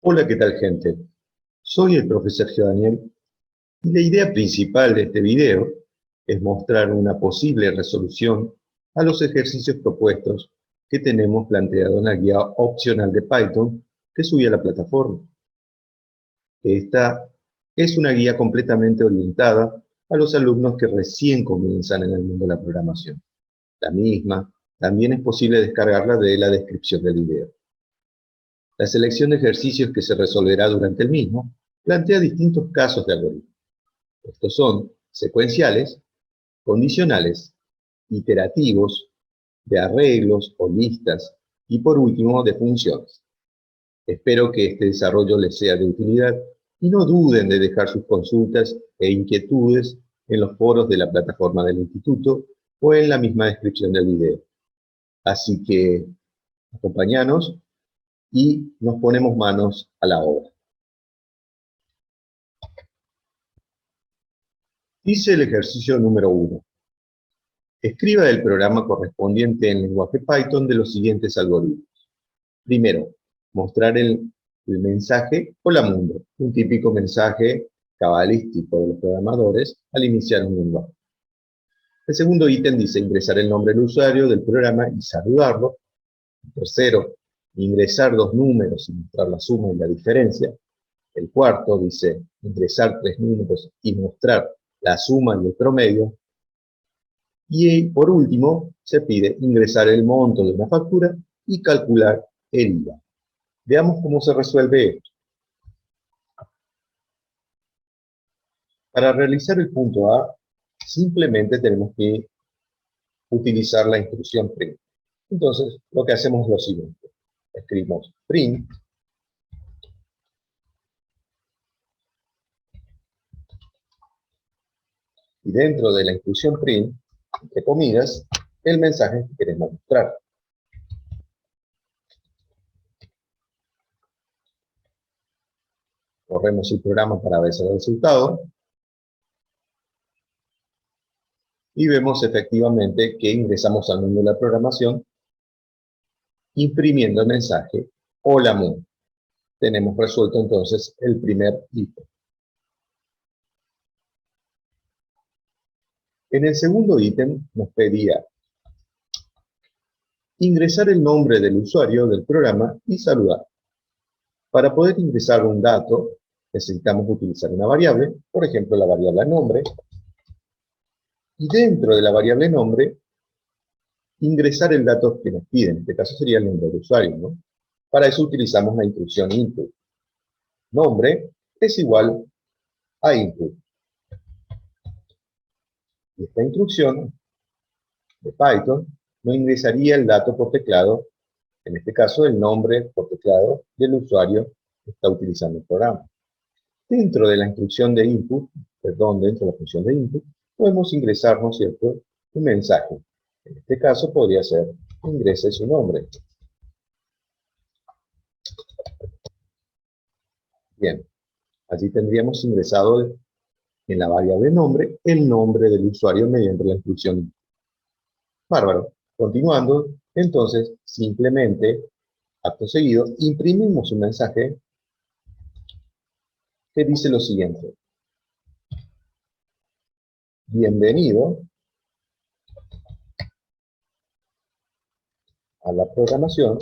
Hola, ¿qué tal, gente? Soy el profesor Sergio Daniel y la idea principal de este video es mostrar una posible resolución a los ejercicios propuestos que tenemos planteado en la guía opcional de Python que subí a la plataforma. Esta es una guía completamente orientada a los alumnos que recién comienzan en el mundo de la programación. La misma también es posible descargarla de la descripción del video. La selección de ejercicios que se resolverá durante el mismo plantea distintos casos de algoritmo. Estos son secuenciales, condicionales, iterativos, de arreglos o listas y por último de funciones. Espero que este desarrollo les sea de utilidad y no duden de dejar sus consultas e inquietudes en los foros de la plataforma del instituto o en la misma descripción del video. Así que acompáñanos y nos ponemos manos a la obra. Dice el ejercicio número 1. Escriba el programa correspondiente en lenguaje Python de los siguientes algoritmos. Primero, mostrar el mensaje Hola mundo, un típico mensaje cabalístico de los programadores al iniciar un lenguaje. El segundo ítem dice ingresar el nombre del usuario del programa y saludarlo. El tercero, ingresar dos números y mostrar la suma y la diferencia. El cuarto dice ingresar tres números y mostrar la suma y el promedio. Y por último, se pide ingresar el monto de una factura y calcular el IVA. Veamos cómo se resuelve esto. Para realizar el punto A, simplemente tenemos que utilizar la instrucción print. Entonces, lo que hacemos es lo siguiente. Escribimos print y dentro de la instrucción print, entre comillas, el mensaje que queremos mostrar. Corremos el programa para ver el resultado y vemos efectivamente que ingresamos al menú de la programación imprimiendo el mensaje Hola mundo. Tenemos resuelto entonces el primer ítem. En el segundo ítem nos pedía ingresar el nombre del usuario del programa y saludar. Para poder ingresar un dato, necesitamos utilizar una variable, por ejemplo la variable nombre, y dentro de la variable nombre, ingresar el dato que nos piden, en este caso sería el nombre del usuario, ¿no? Para eso utilizamos la instrucción input. Nombre es igual a input. Y esta instrucción de Python nos ingresaría el dato por teclado, en este caso el nombre por teclado del usuario que está utilizando el programa. Dentro de la instrucción de input, dentro de la función de input, podemos ingresar, ¿no es cierto?, un mensaje. En este caso podría ser, ingrese su nombre. Bien, allí tendríamos ingresado en la variable nombre el nombre del usuario mediante la instrucción input. Bárbaro. Continuando, entonces, simplemente, acto seguido, imprimimos un mensaje que dice lo siguiente. Bienvenido a la programación.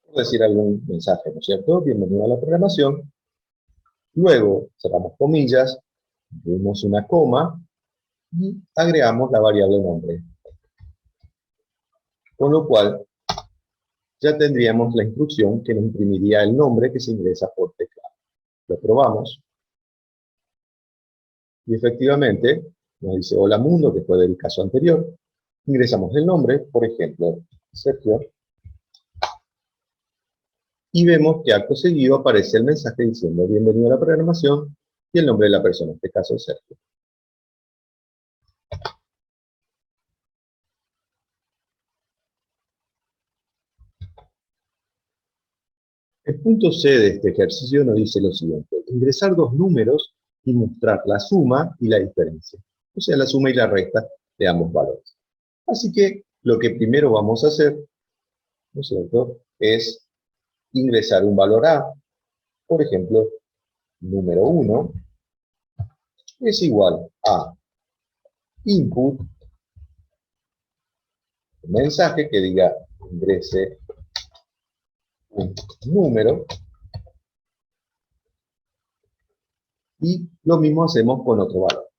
Por decir algún mensaje, ¿no es cierto? Bienvenido a la programación. Luego, cerramos comillas, incluimos una coma y agregamos la variable nombre. Con lo cual, ya tendríamos la instrucción que nos imprimiría el nombre que se ingresa por teclado. Lo probamos. Y efectivamente, nos dice hola mundo, que fue del caso anterior. Ingresamos el nombre, por ejemplo, Sergio. Y vemos que acto seguido aparece el mensaje diciendo bienvenido a la programación y el nombre de la persona, en este caso es Sergio. El punto C de este ejercicio nos dice lo siguiente. Ingresar dos números y mostrar la suma y la diferencia. O sea, la suma y la resta de ambos valores. Así que lo que primero vamos a hacer, ¿no es cierto?, es ingresar un valor A, por ejemplo, número 1, es igual a input, un mensaje que diga ingrese un número, y lo mismo hacemos con otro valor.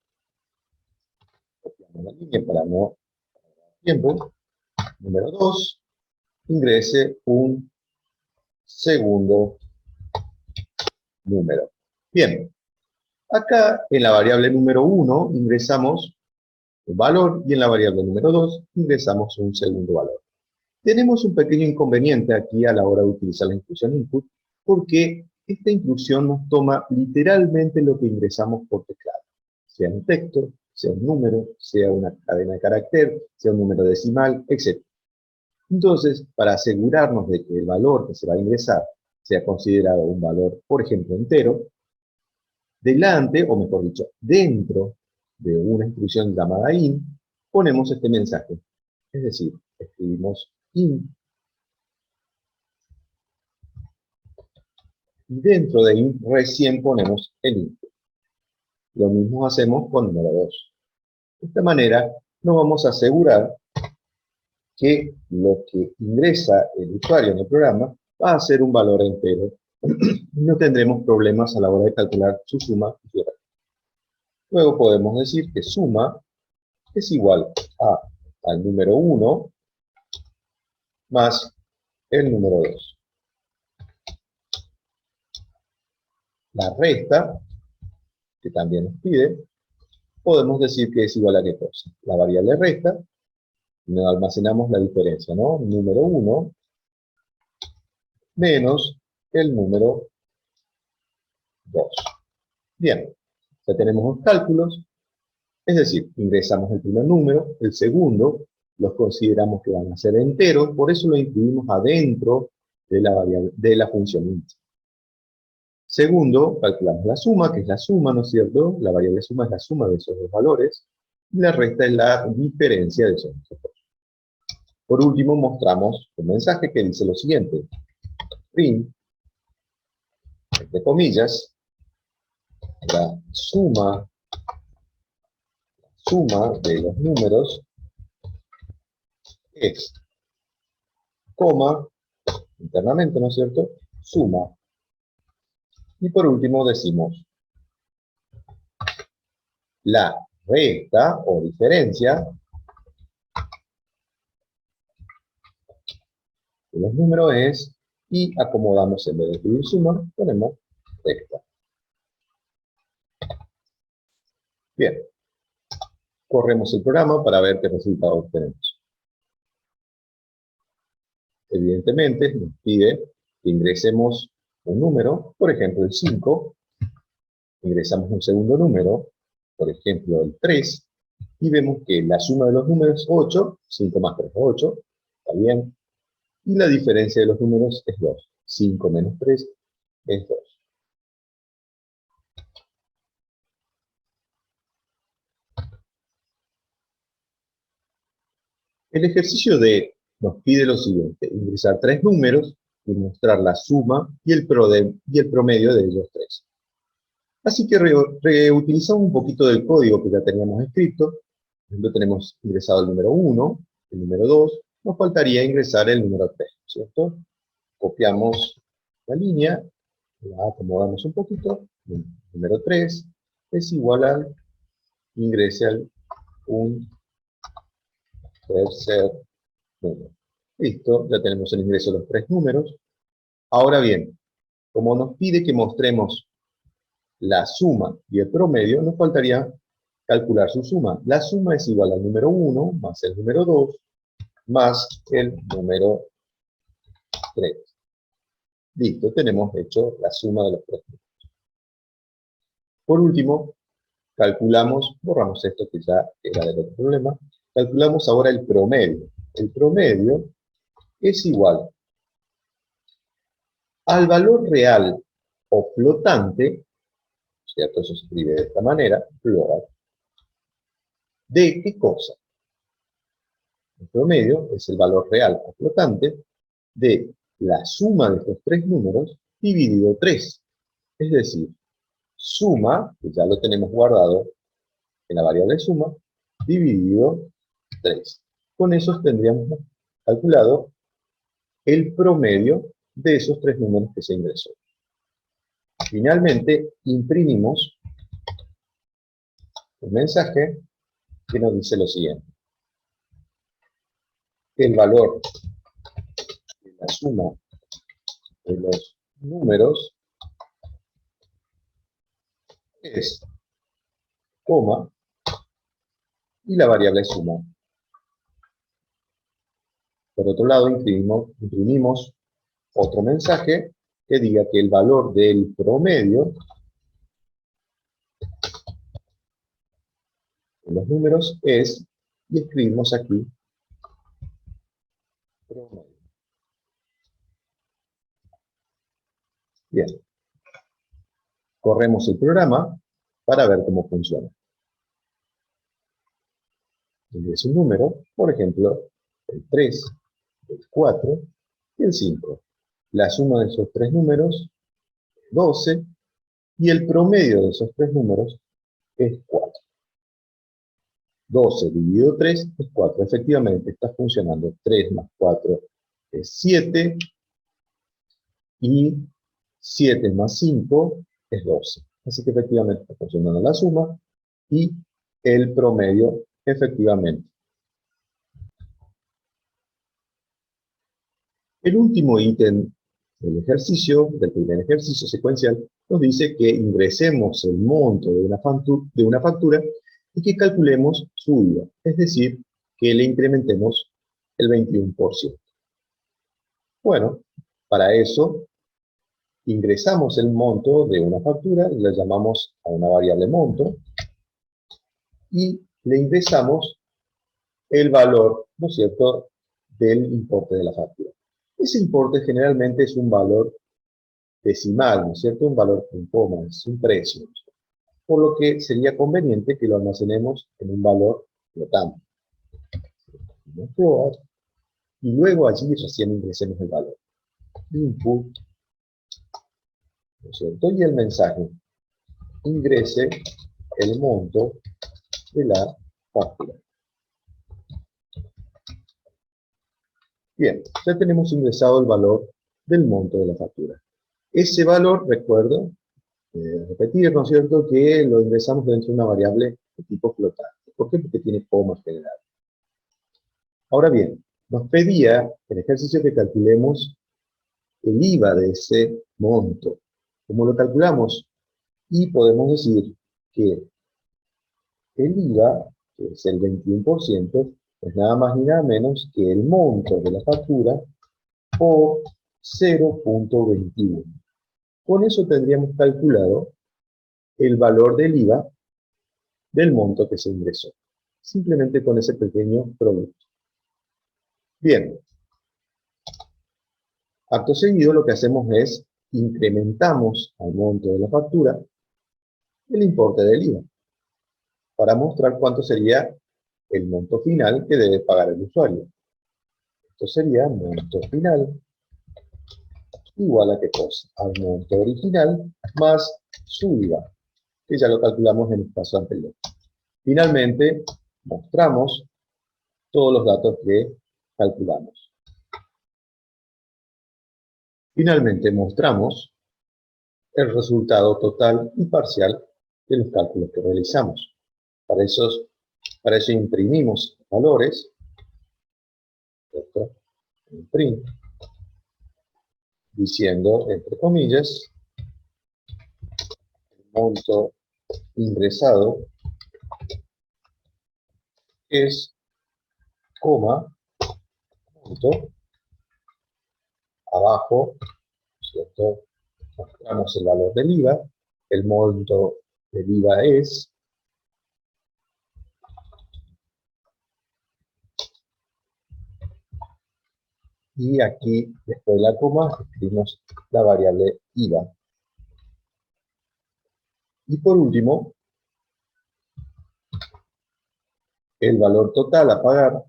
Copiamos la línea para no perder tiempo. Número 2, ingrese un segundo número. Bien, acá en la variable número 1 ingresamos un valor y en la variable número 2 ingresamos un segundo valor. Tenemos un pequeño inconveniente aquí a la hora de utilizar la instrucción input, porque esta instrucción nos toma literalmente lo que ingresamos por teclado, sea un texto, sea un número, sea una cadena de carácter, sea un número decimal, etc. Entonces, para asegurarnos de que el valor que se va a ingresar sea considerado un valor, por ejemplo, entero, delante, o mejor dicho, dentro de una instrucción llamada in, ponemos este mensaje. Es decir, escribimos in, y dentro de in recién ponemos el input. Lo mismo hacemos con número 2. De esta manera nos vamos a asegurar que lo que ingresa el usuario en el programa va a ser un valor entero. No tendremos problemas a la hora de calcular su suma y su resta. Luego podemos decir que suma es igual al número 1 más el número 2. La resta, que también nos pide, podemos decir que es igual a qué cosa. La variable resta, nos almacenamos la diferencia, ¿no? Número 1 menos el número 2. Bien, ya tenemos los cálculos, es decir, ingresamos el primer número, el segundo, los consideramos que van a ser enteros, por eso lo incluimos adentro de la variable, de la función int. Segundo, calculamos la suma, que es la suma, ¿no es cierto? La variable suma es la suma de esos dos valores, y la resta es la diferencia de esos dos. Por último, mostramos un mensaje que dice lo siguiente: print, entre comillas, la suma de los números es, coma, internamente, ¿no es cierto?, suma. Y por último decimos, la resta o diferencia de los números es, y acomodamos, en vez de escribir suma, ponemos resta. Bien, corremos el programa para ver qué resultado obtenemos. Evidentemente nos pide que ingresemos un número, por ejemplo el 5, ingresamos un segundo número, por ejemplo el 3, y vemos que la suma de los números es 8, 5 más 3 es 8, está bien, y la diferencia de los números es 2, 5 menos 3 es 2. El ejercicio D nos pide lo siguiente: ingresar 3 números y mostrar la suma y el promedio de ellos 3. Así que reutilizamos un poquito del código que ya teníamos escrito. Por ejemplo, tenemos ingresado el número 1, el número 2, nos faltaría ingresar el número 3, ¿cierto? Copiamos la línea, la acomodamos un poquito, el número 3 es igual al, ingrese un tercer número. Listo, ya tenemos el ingreso de los 3 números. Ahora bien, como nos pide que mostremos la suma y el promedio, nos faltaría calcular su suma. La suma es igual al número 1 más el número 2 más el número 3. Listo, tenemos hecho la suma de los 3 números. Por último, calculamos, borramos esto que ya era del otro problema, calculamos ahora el promedio. El promedio es igual al valor real o flotante, ¿cierto? Eso se escribe de esta manera, float, ¿de qué cosa? El promedio es el valor real o flotante de la suma de estos tres números dividido 3. Es decir, suma, que ya lo tenemos guardado en la variable suma, dividido 3. Con eso tendríamos calculado el promedio de esos tres números que se ingresó. Finalmente, imprimimos un mensaje que nos dice lo siguiente. El valor de la suma de los números es, coma, y la variable suma. Por otro lado, imprimimos otro mensaje que diga que el valor del promedio de los números es, y escribimos aquí promedio. Bien, corremos el programa para ver cómo funciona. Es un número, por ejemplo, el 3, el 4 y el 5. La suma de esos tres números es 12 y el promedio de esos tres números es 4. 12 dividido 3 es 4. Efectivamente está funcionando. 3 más 4 es 7 y 7 más 5 es 12. Así que efectivamente está funcionando la suma y el promedio efectivamente. El último ítem del ejercicio, del primer ejercicio secuencial, nos dice que ingresemos el monto de una factura y que calculemos su IVA, es decir, que le incrementemos el 21%. Bueno, para eso ingresamos el monto de una factura, le llamamos a una variable monto, y le ingresamos el valor, ¿no es cierto?, del importe de la factura. Ese importe generalmente es un valor decimal, ¿no es cierto?, un valor con coma, es un precio, ¿no? Por lo que sería conveniente que lo almacenemos en un valor flotante. Y luego allí recién ingresemos el valor. Input, ¿no es cierto?, y el mensaje, ingrese el monto de la factura. Bien, ya tenemos ingresado el valor del monto de la factura. Ese valor, recuerdo, repetir, ¿no es cierto?, que lo ingresamos dentro de una variable de tipo flotante. ¿Por qué? Porque tiene coma general. Ahora bien, nos pedía el ejercicio que calculemos el IVA de ese monto. ¿Cómo lo calculamos? Y podemos decir que el IVA, que es el 21%, es nada más ni nada menos que el monto de la factura por 0.21. Con eso tendríamos calculado el valor del IVA del monto que se ingresó. Simplemente con ese pequeño producto. Bien. Acto seguido lo que hacemos es incrementamos al monto de la factura el importe del IVA para mostrar cuánto sería el monto final que debe pagar el usuario. Esto sería monto final igual a qué cosa, al monto original más su IVA, que ya lo calculamos en el paso anterior. Finalmente, mostramos todos los datos que calculamos. Finalmente, mostramos el resultado total y parcial de los cálculos que realizamos. Para eso imprimimos valores, en print, diciendo, entre comillas, el monto ingresado es, coma, monto, abajo, ¿cierto?, mostramos el valor del IVA, el monto del IVA es, y aquí, después de la coma, escribimos la variable IVA. Y por último, el valor total a pagar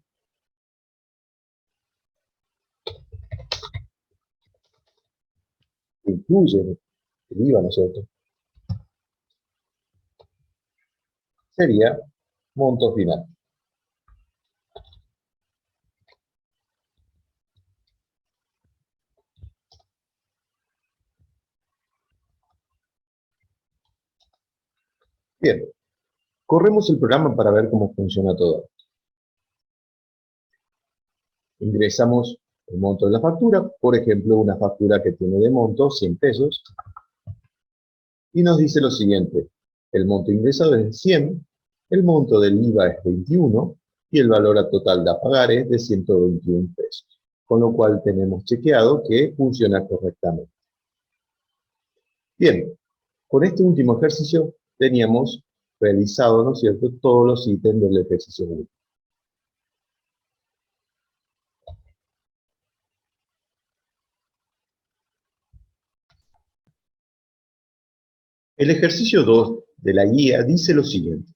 incluyen el IVA, ¿no es cierto? Sería monto final. Bien, corremos el programa para ver cómo funciona todo. Ingresamos el monto de la factura, por ejemplo, una factura que tiene de monto 100 pesos, y nos dice lo siguiente: el monto ingresado es 100, el monto del IVA es 21, y el valor a total a pagar es de 121 pesos. Con lo cual tenemos chequeado que funciona correctamente. Bien, con este último ejercicio teníamos realizado, ¿no es cierto?, todos los ítems del ejercicio 1. El ejercicio 2 de la guía dice lo siguiente: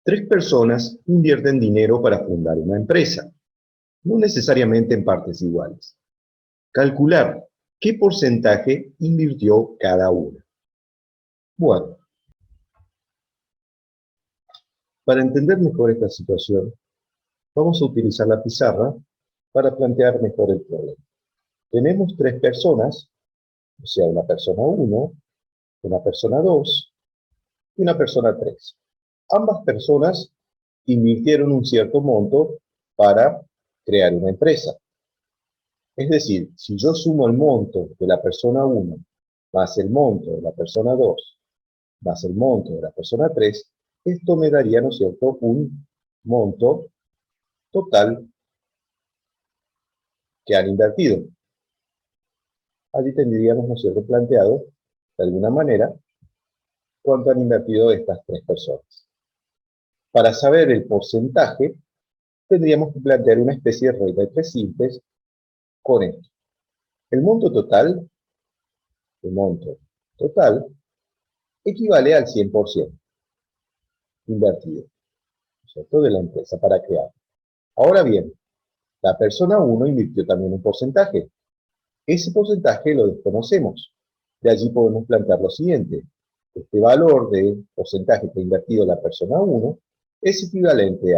3 personas invierten dinero para fundar una empresa, no necesariamente en partes iguales. Calcular qué porcentaje invirtió cada una. Bueno, para entender mejor esta situación, vamos a utilizar la pizarra para plantear mejor el problema. Tenemos 3 personas, o sea, una persona 1, una persona 2 y una persona 3. Ambas personas invirtieron un cierto monto para crear una empresa. Es decir, si yo sumo el monto de la persona 1 más el monto de la persona 2 más el monto de la persona 3, esto me daría, ¿no es cierto?, un monto total que han invertido. Allí tendríamos, ¿no es cierto?, planteado, de alguna manera, cuánto han invertido estas 3 personas. Para saber el porcentaje, tendríamos que plantear una especie de regla de 3 simples con esto. El monto total equivale al 100% invertido, ¿no es cierto?, de la empresa para crear. Ahora bien, la persona 1 invirtió también un porcentaje. Ese porcentaje lo desconocemos. De allí podemos plantear lo siguiente: este valor de porcentaje que ha invertido la persona 1 es equivalente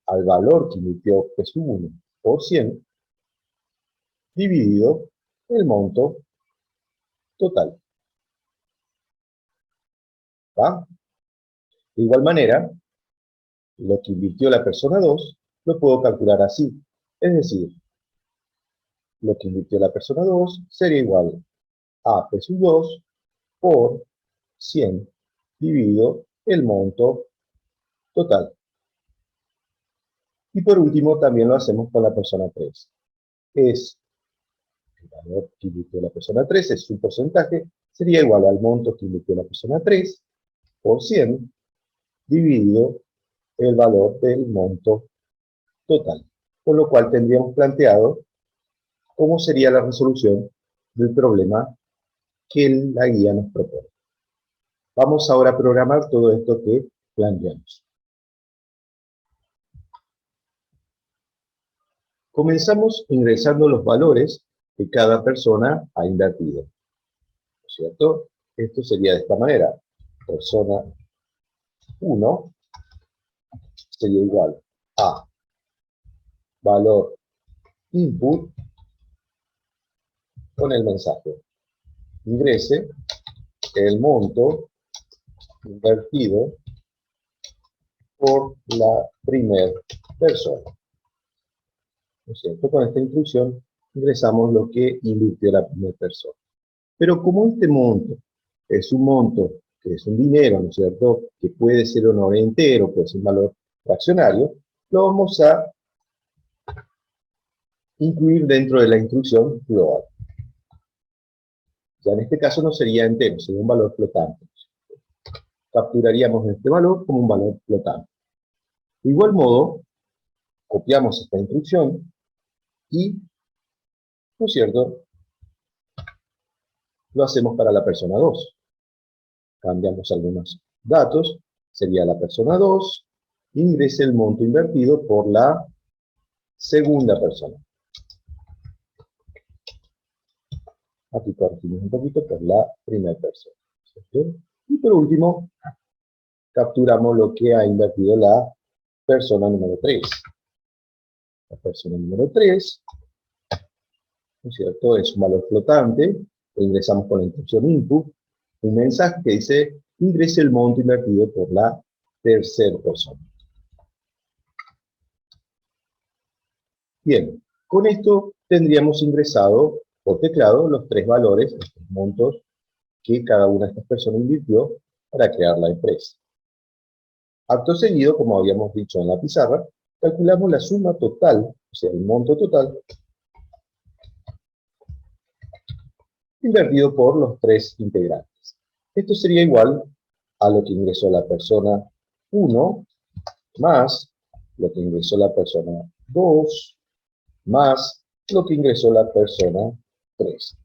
al valor que invirtió P1 por 100 dividido el monto total. ¿Va? De igual manera, lo que invirtió la persona 2 lo puedo calcular así. Es decir, lo que invirtió la persona 2 sería igual a P2 por 100 dividido el monto total. Y por último, también lo hacemos con la persona 3. El valor que invirtió la persona 3 es su porcentaje, sería igual al monto que invirtió la persona 3 por 100 dividido el valor del monto total. Con lo cual tendríamos planteado cómo sería la resolución del problema que la guía nos propone. Vamos ahora a programar todo esto que planteamos. Comenzamos ingresando los valores que cada persona ha invertido, ¿no es cierto? Esto sería de esta manera: persona 1 sería igual a valor input con el mensaje: ingrese el monto invertido por la primera persona, ¿no es cierto? Con esta instrucción ingresamos lo que invirtió la primera persona. Pero como este monto es un monto que es un dinero, ¿no es cierto?, que puede ser un valor entero, puede ser un valor fraccionario, lo vamos a incluir dentro de la instrucción global. Ya en este caso no sería entero, sería un valor flotante. Capturaríamos este valor como un valor flotante. De igual modo, copiamos esta instrucción y, ¿no es cierto?, lo hacemos para la persona 2. Cambiamos algunos datos, sería la persona 2, ingrese el monto invertido por la segunda persona. Aquí corregimos un poquito por la primera persona. ¿Cierto? Y por último, capturamos lo que ha invertido la persona número 3. La persona número 3, ¿no es cierto?, es un valor flotante. Ingresamos con la instrucción input un mensaje que dice: ingrese el monto invertido por la tercera persona. Bien, con esto tendríamos ingresado por teclado los tres valores, los tres montos que cada una de estas personas invirtió para crear la empresa. Acto seguido, como habíamos dicho en la pizarra, calculamos la suma total, o sea, el monto total, invertido por los tres integrantes. Esto sería igual a lo que ingresó la persona 1 más lo que ingresó la persona 2 más lo que ingresó la persona 3.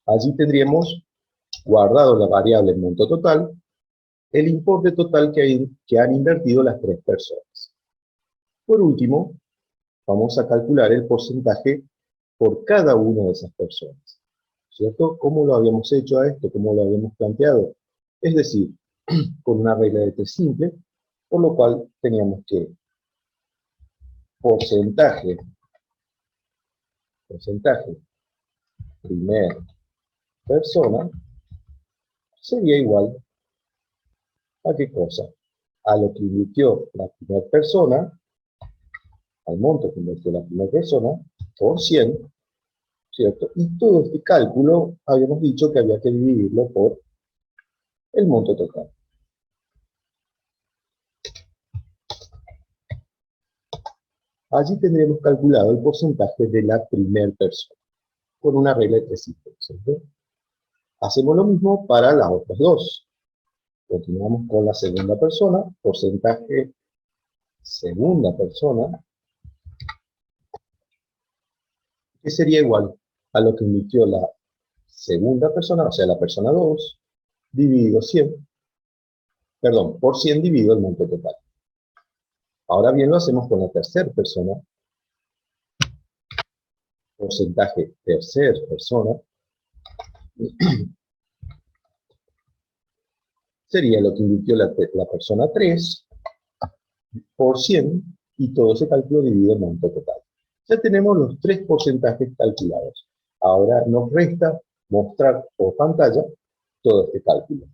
Allí tendríamos guardado la variable monto total, el importe total que han invertido las tres personas. Por último, vamos a calcular el porcentaje por cada una de esas personas. ¿Cierto? ¿Cómo lo habíamos hecho a esto? ¿Cómo lo habíamos planteado? Es decir, con una regla de tres simple, por lo cual teníamos que porcentaje primer persona sería igual a ¿qué cosa? A lo que invirtió la primera persona, al monto que invirtió la primera persona, por 100, ¿cierto? Y todo este cálculo habíamos dicho que había que dividirlo por el monto total. Allí tendremos calculado el porcentaje de la primera persona, con una regla de tres cifras, ¿cierto? Hacemos lo mismo para las otras dos. Continuamos con la segunda persona, porcentaje segunda persona, que sería igual a lo que invirtió la segunda persona, o sea, la persona 2, dividido 100, perdón, por 100 dividido el monto total. Ahora bien, lo hacemos con la tercera persona, porcentaje tercera persona, sería lo que invirtió la persona 3 por 100, y todo ese cálculo dividido el monto total. Ya tenemos los tres porcentajes calculados. Ahora nos resta mostrar por pantalla todo este cálculo.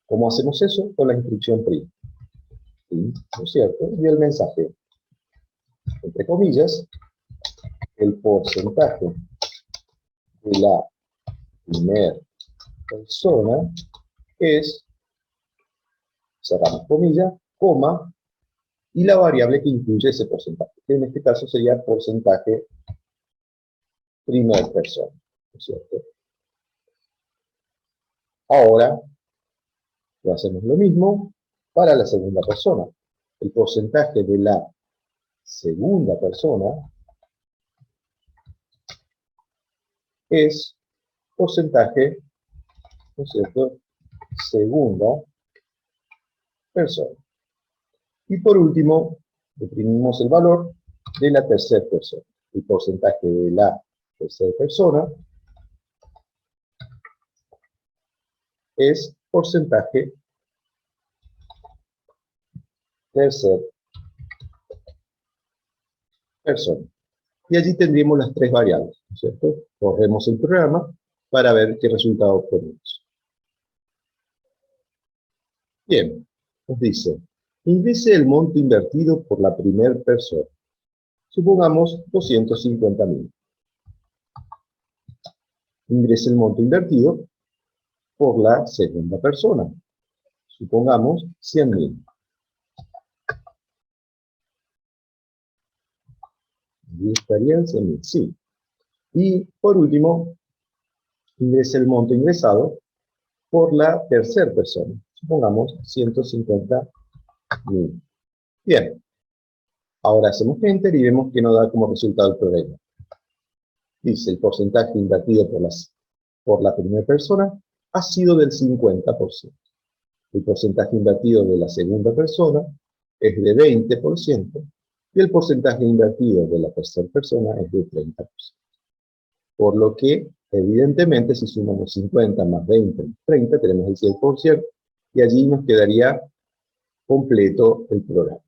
¿Cómo hacemos eso? Con la instrucción print. ¿Sí? ¿No es cierto? Y el mensaje, entre comillas, el porcentaje de la primera persona es, cerramos comillas, coma, y la variable que incluye ese porcentaje, que en este caso sería porcentaje primera persona, ¿no es cierto? Ahora, lo hacemos lo mismo para la segunda persona. El porcentaje de la segunda persona es porcentaje, ¿no es cierto?, segunda persona. Y por último, definimos el valor de la tercera persona. El porcentaje de la tercera persona es porcentaje tercera persona. Y allí tendríamos las tres variables, ¿no es cierto? Corremos el programa para ver qué resultado obtenemos. Bien, nos dice, ingrese el monto invertido por la primera persona. Supongamos 250.000. Ingrese el monto invertido por la segunda persona. Supongamos 100.000. Allí estarían 100.000, sí. Y por último, ingrese el monto ingresado por la tercera persona. Supongamos 150.000. Bien. Ahora hacemos Enter y vemos que nos da como resultado el problema. Dice, el porcentaje invertido por la primera persona ha sido del 50%. El porcentaje invertido de la segunda persona es de 20%. Y el porcentaje invertido de la tercera persona es de 30%. Por lo que Evidentemente, si sumamos 50 más 20 más 30, tenemos el 100%, y allí nos quedaría completo el programa.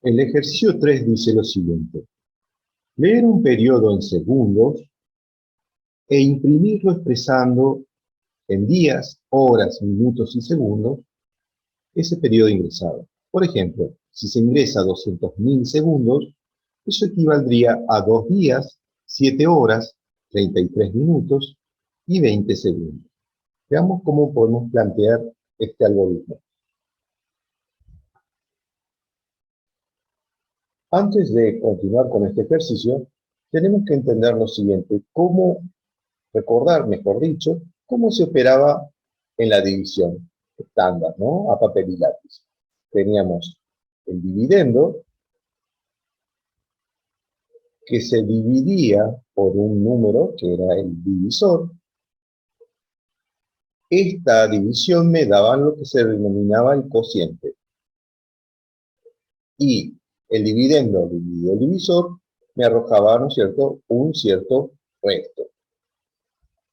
El ejercicio 3 dice lo siguiente: leer un periodo en segundos e imprimirlo expresando en días, horas, minutos y segundos ese periodo ingresado. Por ejemplo, si se ingresa 200.000 segundos, eso equivaldría a 2 días, 7 horas, 33 minutos y 20 segundos. Veamos cómo podemos plantear este algoritmo. Antes de continuar con este ejercicio, tenemos que entender lo siguiente: cómo recordar, mejor dicho, cómo se operaba en la división estándar, ¿no? A papel y lápiz. Teníamos el dividendo, que se dividía por un número, que era el divisor. Esta división me daba lo que se denominaba el cociente. Y el dividendo dividido el divisor me arrojaba, ¿no es cierto?, un cierto resto.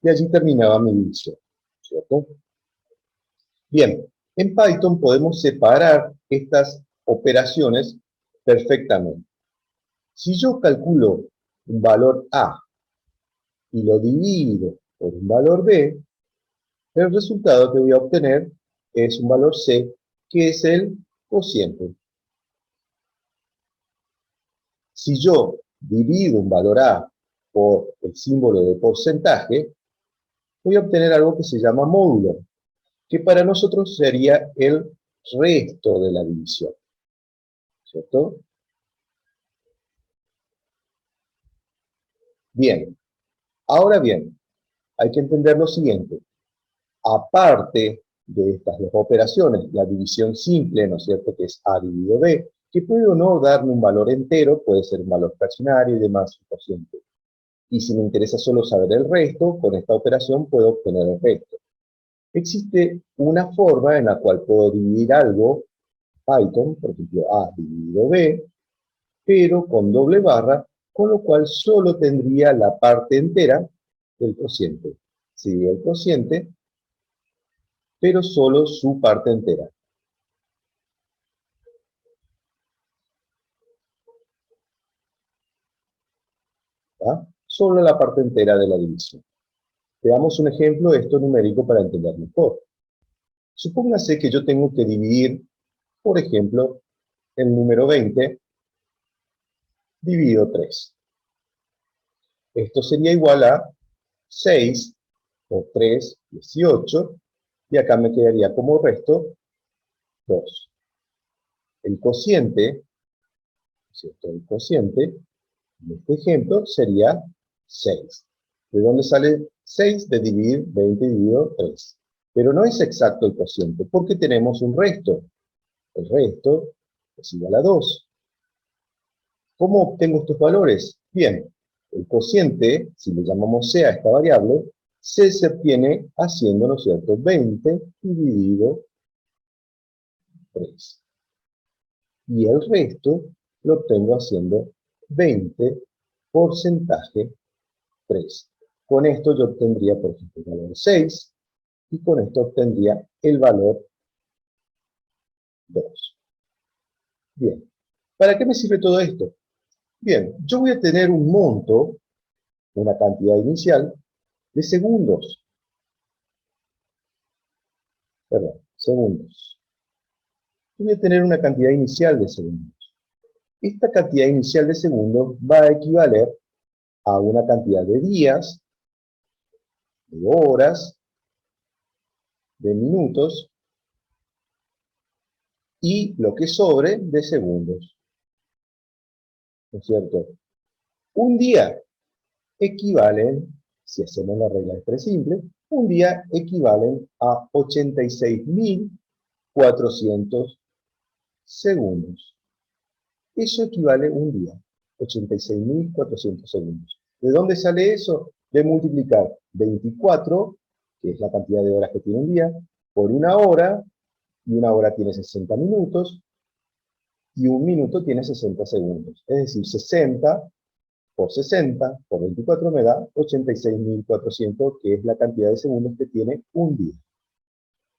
Y allí terminaba mi división, ¿cierto? Bien, en Python podemos separar estas operaciones perfectamente. Si yo calculo un valor A y lo divido por un valor B, el resultado que voy a obtener es un valor C, que es el cociente. Si yo divido un valor A por el símbolo de porcentaje, voy a obtener algo que se llama módulo, que para nosotros sería el resto de la división, ¿cierto? Bien, ahora bien, hay que entender lo siguiente: aparte de estas dos operaciones, la división simple, ¿no es cierto?, que es A dividido B, que puede o no darme un valor entero, puede ser un valor fraccionario y demás, un cociente. Y si me interesa solo saber el resto, con esta operación puedo obtener el resto. Existe una forma en la cual puedo dividir algo, Python, por ejemplo, A dividido B, pero con doble barra, con lo cual solo tendría la parte entera del cociente. Sí, el cociente, pero solo su parte entera. ¿Va? Solo la parte entera de la división. Veamos un ejemplo de esto numérico para entender mejor. Supóngase que yo tengo que dividir, por ejemplo, el número 20 dividido 3. Esto sería igual a 6 por 3, 18, y acá me quedaría como resto 2. El cociente, ¿cierto? El cociente, en este ejemplo, sería 6. ¿De dónde sale 6? De dividir 20 dividido 3. Pero no es exacto el cociente, porque tenemos un resto. El resto es igual a 2. ¿Cómo obtengo estos valores? Bien, el cociente, si le llamamos C a esta variable, C se obtiene haciendo, ¿no es cierto?, 20 dividido 3. Y el resto lo obtengo haciendo 20 porcentaje 3. Con esto yo obtendría, por ejemplo, el valor 6, y con esto obtendría el valor 2. Bien, ¿para qué me sirve todo esto? Bien, yo voy a tener un monto, una cantidad inicial, de segundos. Perdón, segundos. Yo voy a tener una cantidad inicial de segundos. Esta cantidad inicial de segundos va a equivaler a una cantidad de días, de horas, de minutos, y lo que sobre de segundos. ¿No es cierto? Un día equivalen, si hacemos la regla de 3 simple, un día equivalen a 86.400 segundos. Eso equivale a un día, 86.400 segundos. ¿De dónde sale eso? De multiplicar 24, que es la cantidad de horas que tiene un día, por una hora, y una hora tiene 60 minutos, y un minuto tiene 60 segundos. Es decir, 60 por 60 por 24 me da 86.400, que es la cantidad de segundos que tiene un día.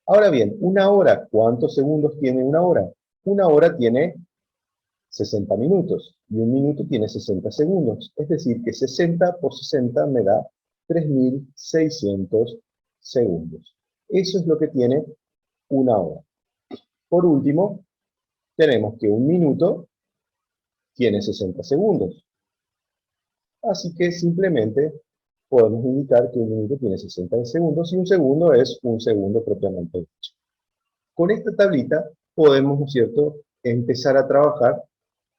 Ahora bien, una hora, ¿cuántos segundos tiene una hora? Una hora tiene 60 minutos y un minuto tiene 60 segundos. Es decir, que 60 por 60 me da 3.600 segundos. Eso es lo que tiene una hora. Por último, tenemos que un minuto tiene 60 segundos. Así que simplemente podemos indicar que un minuto tiene 60 segundos y un segundo es un segundo propiamente dicho. Con esta tablita podemos, ¿no es cierto?, empezar a trabajar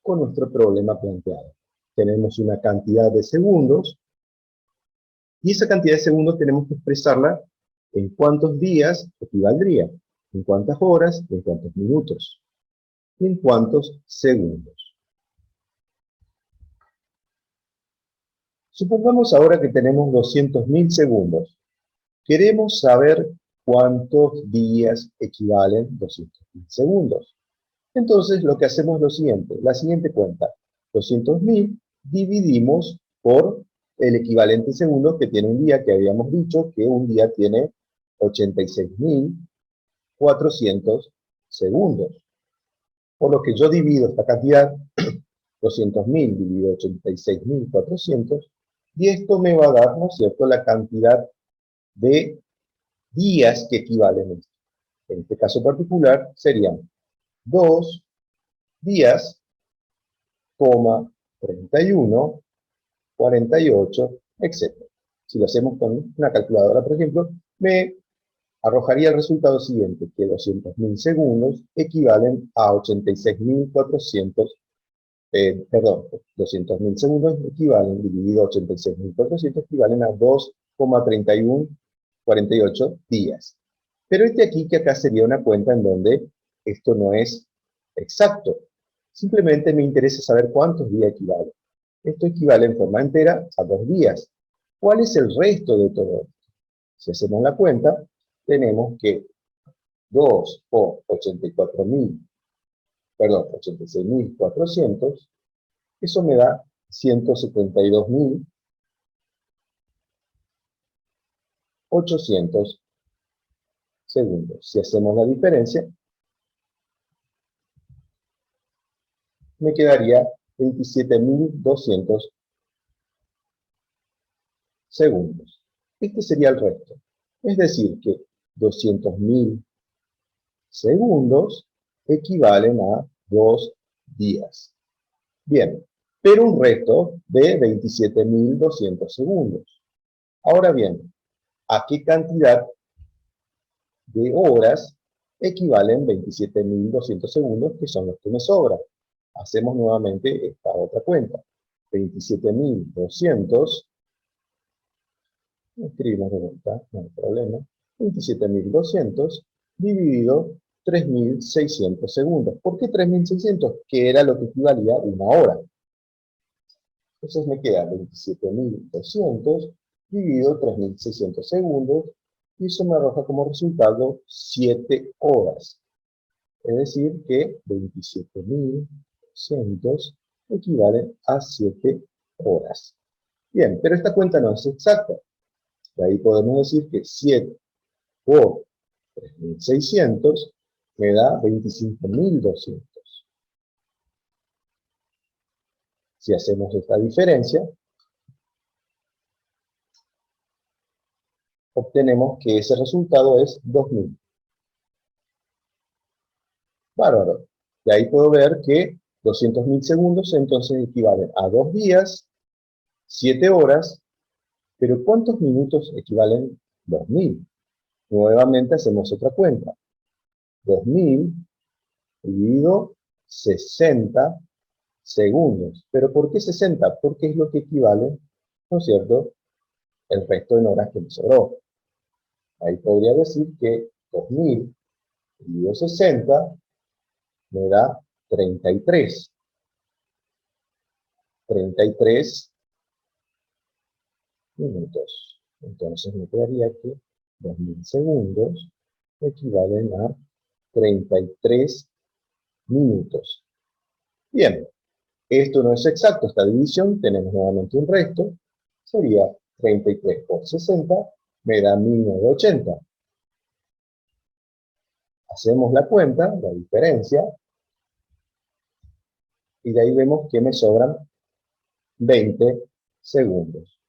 con nuestro problema planteado. Tenemos una cantidad de segundos y esa cantidad de segundos tenemos que expresarla en cuántos días equivaldría, en cuántas horas, en cuántos minutos, y en cuántos segundos. Supongamos ahora que tenemos 200.000 segundos. Queremos saber cuántos días equivalen 200.000 segundos. Entonces lo que hacemos es lo siguiente, la siguiente cuenta. 200.000 dividimos por el equivalente segundos que tiene un día, que habíamos dicho que un día tiene 86.400 segundos. Por lo que yo divido esta cantidad, 200.000 dividido 86.400, y esto me va a dar, ¿no es cierto?, la cantidad de días que equivalen a esto. En este caso particular serían 2 días, 31, 48, etc. Si lo hacemos con una calculadora, por ejemplo, me arrojaría el resultado siguiente, que 200.000 segundos equivalen a 86.400, perdón, 200.000 segundos equivalen, dividido 86.400, equivalen a 2,3148 días. Pero aquí que acá sería una cuenta en donde esto no es exacto. Simplemente me interesa saber cuántos días equivale. Esto equivale en forma entera a 2 días. ¿Cuál es el resto de todo esto? Si hacemos la cuenta, tenemos que 2 por 86.400, eso me da 172.800 segundos. Si hacemos la diferencia, me quedaría 27.200 segundos. Este sería el resto. Es decir, que 200.000 segundos equivalen a 2 días. Bien, pero un resto de 27.200 segundos. Ahora bien, ¿a qué cantidad de horas equivalen 27.200 segundos, que son los que me sobran? Hacemos nuevamente esta otra cuenta. 27.200, escribimos de vuelta, no hay problema, 27.200 dividido 3.600 segundos. ¿Por qué 3.600? Que era lo que equivalía a una hora. Entonces me queda 27.200 dividido 3.600 segundos, y eso me arroja como resultado 7 horas. Es decir, que 27.200 equivale a 7 horas. Bien, pero esta cuenta no es exacta. De ahí podemos decir que 7 por 3.600 me da 25.200. Si hacemos esta diferencia, obtenemos que ese resultado es 2.000. Bárbaro. De ahí puedo ver que 200.000 segundos entonces equivalen a 2 días, 7 horas, pero ¿cuántos minutos equivalen 2.000? Nuevamente hacemos otra cuenta. 2.000 dividido 60 segundos. ¿Pero por qué 60? Porque es lo que equivale, ¿no es cierto?, el resto de horas que me sobró. Ahí podría decir que 2.000 dividido 60 me da 33. 33 minutos. Entonces me quedaría que 2.000 segundos equivalen a 33 minutos. Bien, esto no es exacto, esta división, tenemos nuevamente un resto, sería 33 por 60, me da 1980. Hacemos la cuenta, la diferencia, y de ahí vemos que me sobran 20 segundos.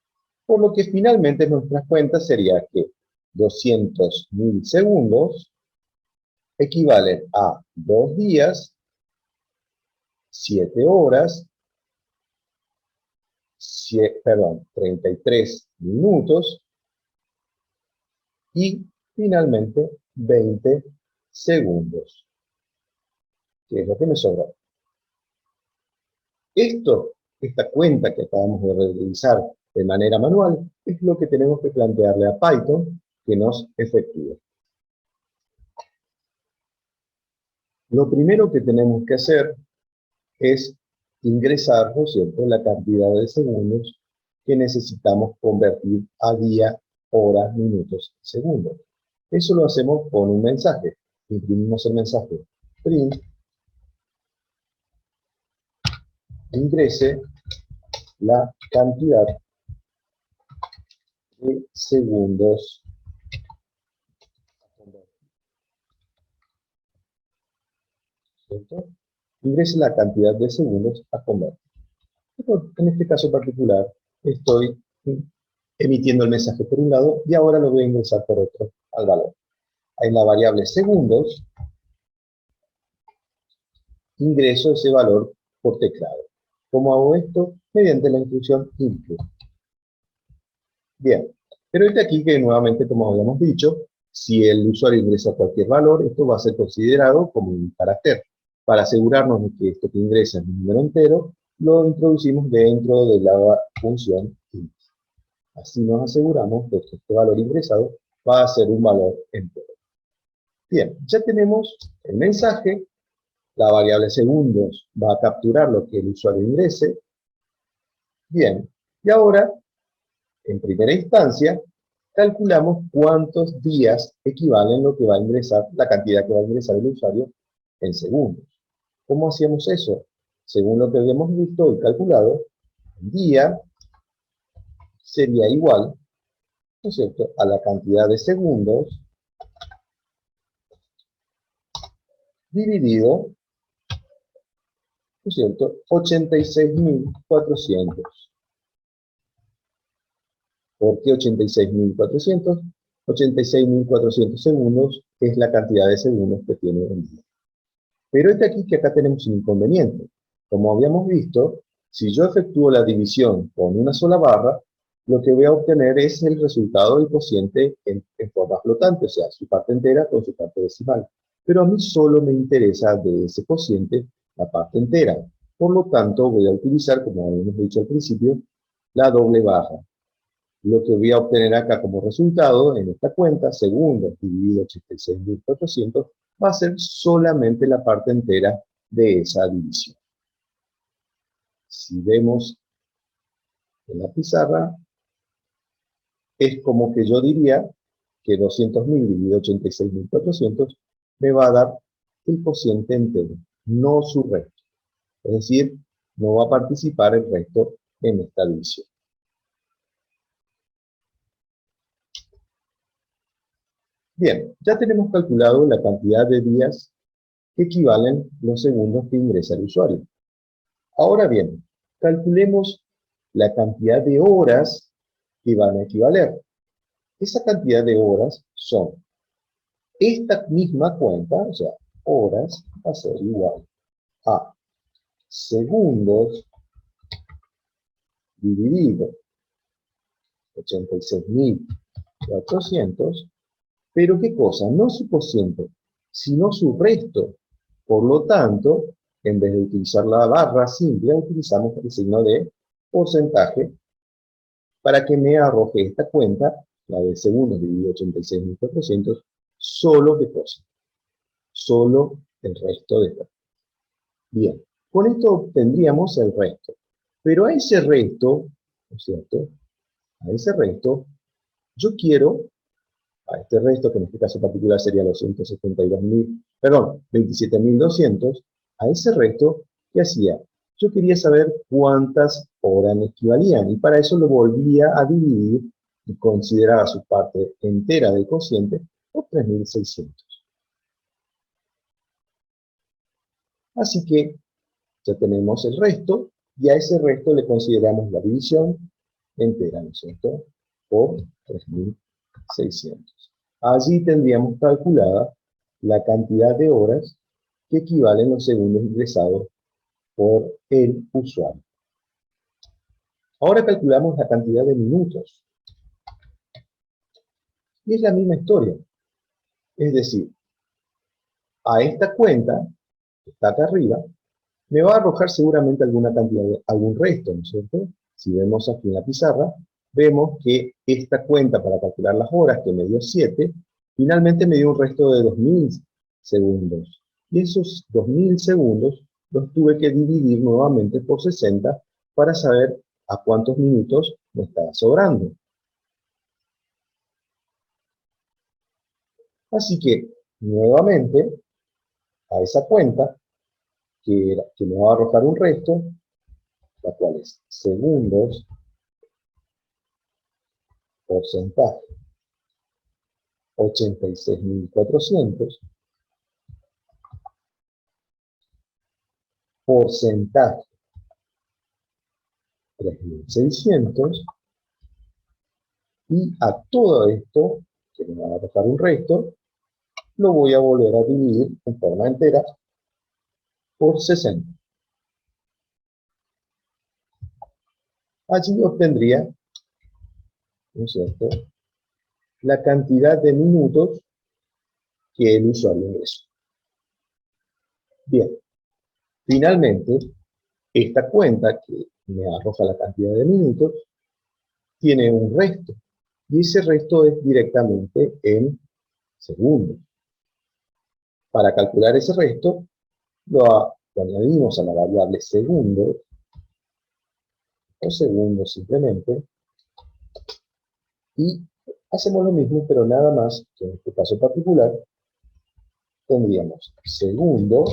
Por lo que finalmente nuestra cuenta sería que 200.000 segundos equivalen a 2 días, 7 horas, 33 minutos y finalmente 20 segundos, que es lo que me sobra. Esta cuenta que acabamos de realizar de manera manual, es lo que tenemos que plantearle a Python que nos efectúe. Lo primero que tenemos que hacer es ingresar, ¿no es cierto?, la cantidad de segundos que necesitamos convertir a día, horas, minutos y segundos. Eso lo hacemos con un mensaje. Imprimimos el mensaje print, ingrese la cantidad de segundos a convertir, ¿cierto? Ingrese la cantidad de segundos a convertir. En este caso particular, estoy emitiendo el mensaje por un lado y ahora lo voy a ingresar por otro al valor. En la variable segundos, ingreso ese valor por teclado. ¿Cómo hago esto? Mediante la instrucción input. Bien, pero este aquí que nuevamente, como habíamos dicho, si el usuario ingresa cualquier valor, esto va a ser considerado como un carácter. Para asegurarnos de que esto que ingresa es un número entero, lo introducimos dentro de la función int. Así nos aseguramos de que este valor ingresado va a ser un valor entero. Bien, ya tenemos el mensaje, la variable segundos va a capturar lo que el usuario ingrese. Bien, y ahora, en primera instancia, calculamos cuántos días equivalen lo que va a ingresar, la cantidad que va a ingresar el usuario en segundos. ¿Cómo hacíamos eso? Según lo que habíamos visto y calculado, el día sería igual, ¿no es cierto?, a la cantidad de segundos dividido, ¿no es cierto?, 86.400. ¿Por qué 86.400? 86.400 segundos es la cantidad de segundos que tiene el día. Pero aquí que acá tenemos un inconveniente. Como habíamos visto, si yo efectúo la división con una sola barra, lo que voy a obtener es el resultado del cociente en forma flotante, o sea, su parte entera con su parte decimal. Pero a mí solo me interesa de ese cociente la parte entera. Por lo tanto, voy a utilizar, como habíamos dicho al principio, la doble barra. Lo que voy a obtener acá como resultado en esta cuenta, segundos dividido 86.400, va a ser solamente la parte entera de esa división. Si vemos en la pizarra, es como que yo diría que 200.000 dividido 86.400 me va a dar el cociente entero, no su resto. Es decir, no va a participar el resto en esta división. Bien, ya tenemos calculado la cantidad de días que equivalen los segundos que ingresa el usuario. Ahora bien, calculemos la cantidad de horas que van a equivaler. Esa cantidad de horas son esta misma cuenta, o sea, horas, va a ser igual a segundos dividido 86.400, pero ¿qué cosa? No su cociente, sino su resto. Por lo tanto, en vez de utilizar la barra simple, utilizamos el signo de porcentaje para que me arroje esta cuenta, la de segundos dividido 86.400, solo de cosa, solo el resto de esta. Bien, con esto obtendríamos el resto. Pero a ese resto, ¿no es cierto? A ese resto, yo quiero, a este resto, que en este caso particular sería los 172.000, perdón, 27.200, a ese resto ¿Qué hacía? Yo quería saber cuántas horas me equivalían, y para eso lo volvía a dividir y consideraba su parte entera del cociente por 3600. Así que ya tenemos el resto, y a ese resto le consideramos la división entera, ¿no es cierto?, por 3600. Allí tendríamos calculada la cantidad de horas que equivalen los segundos ingresados por el usuario. Ahora calculamos la cantidad de minutos. Y es la misma historia. Es decir, a esta cuenta, que está acá arriba, me va a arrojar seguramente alguna cantidad, algún resto, ¿no es cierto? Si vemos aquí en la pizarra, vemos que esta cuenta para calcular las horas, que me dio 7, finalmente me dio un resto de 2000 segundos. Y esos 2000 segundos los tuve que dividir nuevamente por 60 para saber a cuántos minutos me estaba sobrando. Así que, nuevamente, a esa cuenta, que me va a arrojar un resto, la cual es segundos, porcentaje, 86.400, porcentaje, 3.600, y a todo esto, que me va a arrojar un resto, lo voy a volver a dividir en forma entera por 60. Allí obtendría, ¿no es cierto?, la cantidad de minutos que el usuario ingresó. Bien, finalmente, esta cuenta que me arroja la cantidad de minutos tiene un resto, y ese resto es directamente en segundos. Para calcular ese resto, lo añadimos a la variable segundos, o segundos simplemente, y hacemos lo mismo, pero nada más que en este caso particular, tendríamos segundo,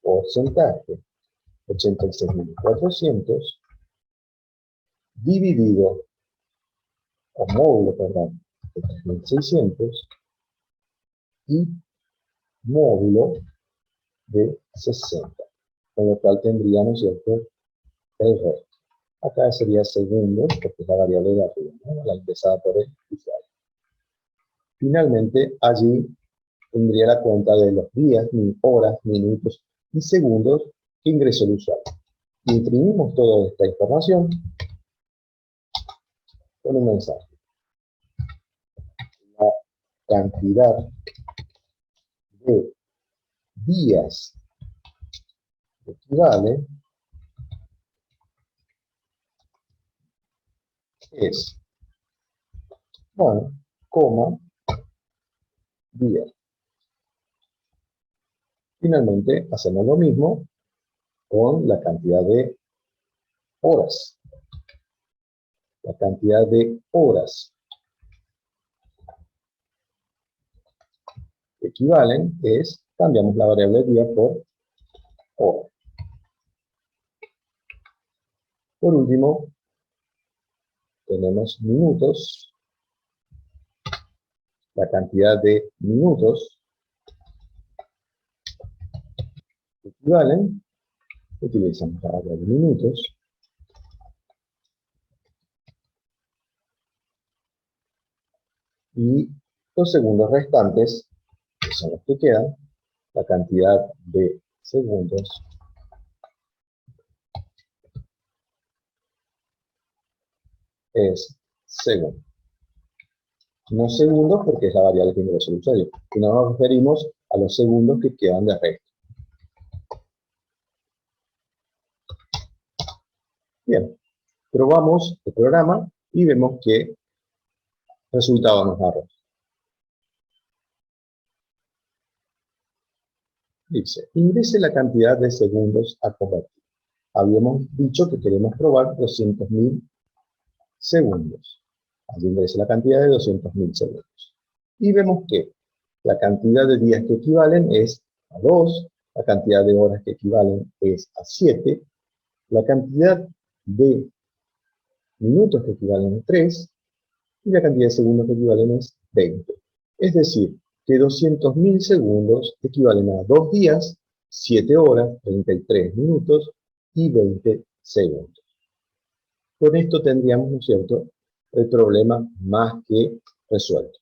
porcentaje, 86.400, dividido, o módulo, perdón, de 3.600, y módulo de 60, con lo cual tendríamos, ¿cierto?, el resto. Acá sería segundos, porque es la variable de arriba, ¿no?, la ingresada por el usuario. Finalmente, allí tendría la cuenta de los días, horas, minutos y segundos que ingresó el usuario. Imprimimos toda esta información con un mensaje. La cantidad de días equivale es 1, días. Finalmente, hacemos lo mismo con la cantidad de horas. La cantidad de horas que equivalen es, cambiamos la variable día por hora. Por último, tenemos minutos. La cantidad de minutos que equivalen, utilizamos la variable de minutos, y los segundos restantes, que son los que quedan, la cantidad de segundos es segundo. No segundos porque es la variable que ingresó el usuario, sino nos referimos a los segundos que quedan de resto. Bien, probamos el programa y vemos que resultado nos arroja. Dice, ingrese la cantidad de segundos a convertir. Habíamos dicho que queremos probar 200.000 segundos. Allí ingrese la cantidad de 200.000 segundos. Y vemos que la cantidad de días que equivalen es a 2, la cantidad de horas que equivalen es a 7, la cantidad de minutos que equivalen a 3, y la cantidad de segundos que equivalen es 20. Es decir, que 200.000 segundos equivalen a 2 días, 7 horas, 33 minutos y 20 segundos. Con esto tendríamos, ¿no es cierto?, el problema más que resuelto.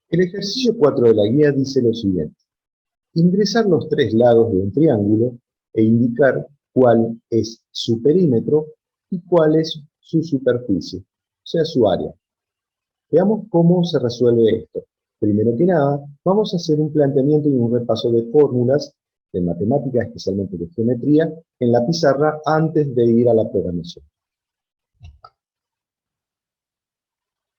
El ejercicio 4 de la guía dice lo siguiente: ingresar los 3 lados de un triángulo e indicar cuál es su perímetro y cuál es su superficie, o sea, su área. Veamos cómo se resuelve esto. Primero que nada, vamos a hacer un planteamiento y un repaso de fórmulas de matemáticas, especialmente de geometría, en la pizarra antes de ir a la programación.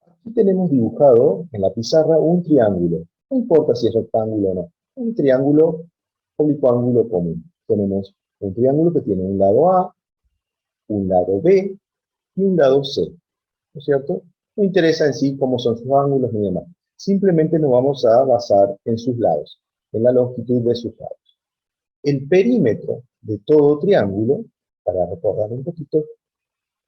Aquí tenemos dibujado en la pizarra un triángulo. No importa si es rectángulo o no. Un triángulo oblicuo común. Tenemos un triángulo que tiene un lado A, un lado B y un lado C. ¿No es cierto? No interesa en sí cómo son sus ángulos ni demás. Simplemente nos vamos a basar en sus lados, en la longitud de sus lados. El perímetro de todo triángulo, para recordar un poquito,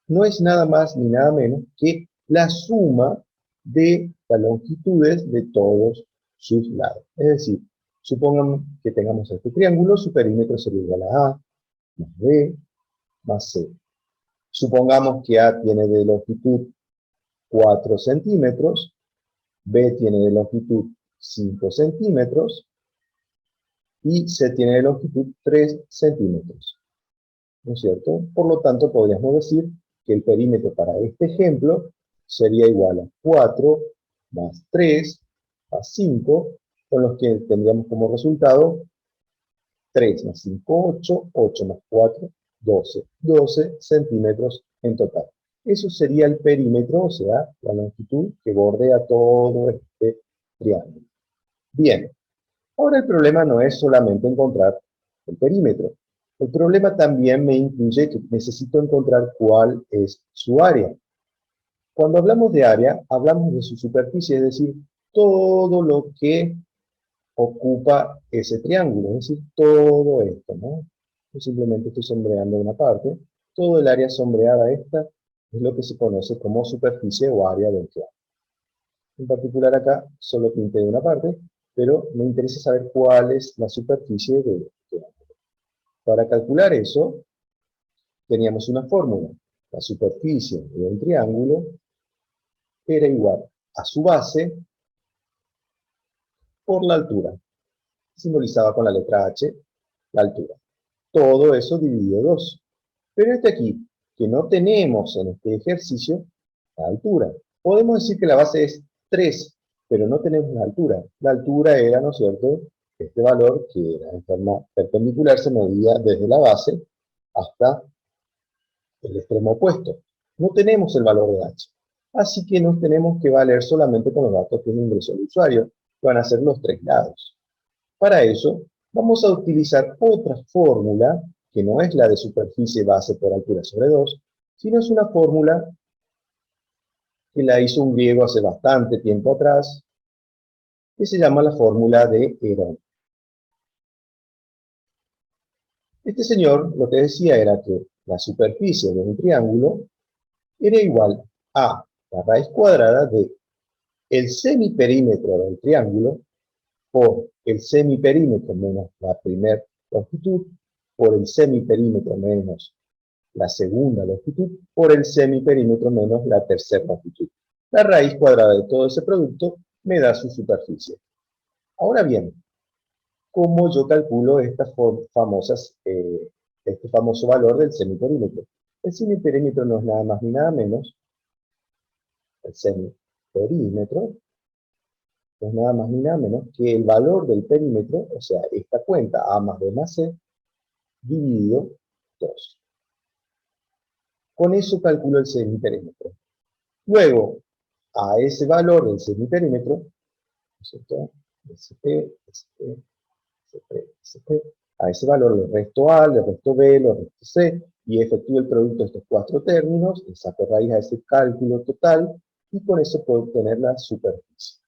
no es nada más ni nada menos que la suma de las longitudes de todos sus lados. Es decir, supongamos que tengamos este triángulo, su perímetro sería igual a A, más B, más C. Supongamos que A tiene de longitud 4 centímetros, B tiene de longitud 5 centímetros y C tiene de longitud 3 centímetros. ¿No es cierto? Por lo tanto, podríamos decir que el perímetro para este ejemplo sería igual a 4 más 3 más 5, con los que tendríamos como resultado 3 más 5, 8, 8 más 4, 12. 12 centímetros en total. Eso sería el perímetro, o sea, la longitud que bordea todo este triángulo. Bien, ahora el problema no es solamente encontrar el perímetro. El problema también me incluye que necesito encontrar cuál es su área. Cuando hablamos de área, hablamos de su superficie, es decir, todo lo que ocupa ese triángulo, es decir, todo esto, ¿no? Yo simplemente estoy sombreando una parte. Todo el área sombreada esta es lo que se conoce como superficie o área del triángulo. En particular acá solo pinté una parte, pero me interesa saber cuál es la superficie del triángulo. Para calcular eso, teníamos una fórmula. La superficie de un triángulo era igual a su base por la altura, simbolizada con la letra H, la altura. Todo eso dividido 2. Pero este aquí, que no tenemos en este ejercicio, la altura. Podemos decir que la base es 3, pero no tenemos la altura. La altura era, ¿no es cierto?, este valor que era en forma perpendicular, se medía desde la base hasta el extremo opuesto. No tenemos el valor de H. Así que nos tenemos que valer solamente con los datos que ingresó el usuario, que van a ser los 3 lados. Para eso, vamos a utilizar otra fórmula, que no es la de superficie base por altura sobre 2, sino es una fórmula que la hizo un griego hace bastante tiempo atrás, que se llama la fórmula de Herón. Este señor lo que decía era que la superficie de un triángulo era igual a la raíz cuadrada de el semiperímetro del triángulo por el semiperímetro menos la primera longitud, por el semiperímetro menos la segunda longitud, por el semiperímetro menos la tercera longitud. La raíz cuadrada de todo ese producto me da su superficie. Ahora bien, ¿cómo yo calculo estas famosas, este famoso valor del semiperímetro? El semiperímetro no es nada más ni nada menos, el semiperímetro no es nada más ni nada menos que el valor del perímetro, o sea, esta cuenta A más B más C, dividido 2. Con eso calculo el semiperímetro. Luego, a ese valor del semiperímetro, ¿no es cierto?, SP, SP, SP, SP, a ese valor le resto A, le resto B, le resto C, y efectúo el producto de estos 4 términos, le saco raíz a ese cálculo total, y con eso puedo obtener la superficie.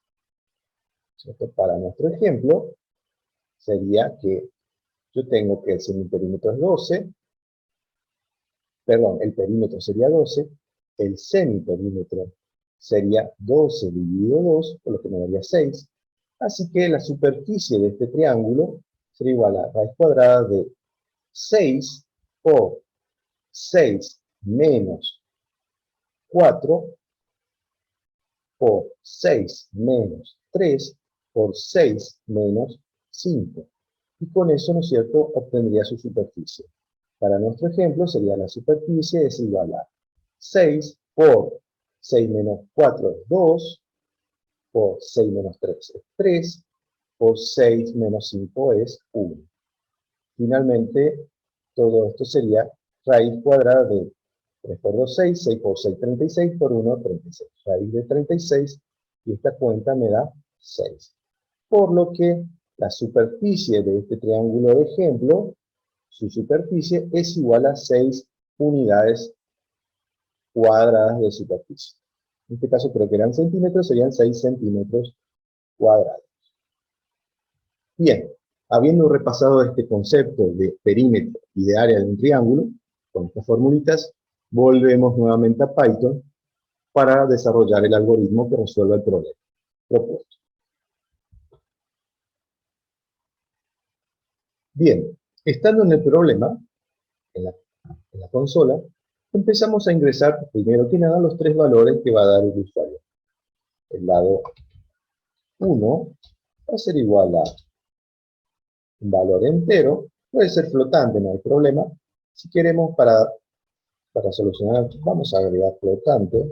¿Cierto? Para nuestro ejemplo, sería que yo tengo que el semiperímetro es 12, perdón, el perímetro sería 12, el semiperímetro sería 12 dividido 2, por lo que me daría 6, así que la superficie de este triángulo sería igual a raíz cuadrada de 6 por 6 menos 4 por 6 menos 3 por 6 menos 5. Y con eso, ¿no es cierto?, obtendría su superficie. Para nuestro ejemplo sería la superficie es igual a 6 por 6 menos 4 es 2, por 6 menos 3 es 3, por 6 menos 5 es 1. Finalmente, todo esto sería raíz cuadrada de 3 por 2, 6, 6 por 6, 36, por 1, 36. Raíz de 36, y esta cuenta me da 6. Por lo que la superficie de este triángulo de ejemplo, su superficie es igual a 6 unidades cuadradas de superficie. En este caso creo que eran centímetros, serían 6 centímetros cuadrados. Bien, habiendo repasado este concepto de perímetro y de área de un triángulo, con estas formulitas, volvemos nuevamente a Python para desarrollar el algoritmo que resuelva el problema propuesto. Bien, estando en el problema, en la consola, empezamos a ingresar, primero que nada, los tres valores que va a dar el usuario. El lado 1 va a ser igual a un valor entero, puede ser flotante, no hay problema. Si queremos, para solucionar, vamos a agregar flotante,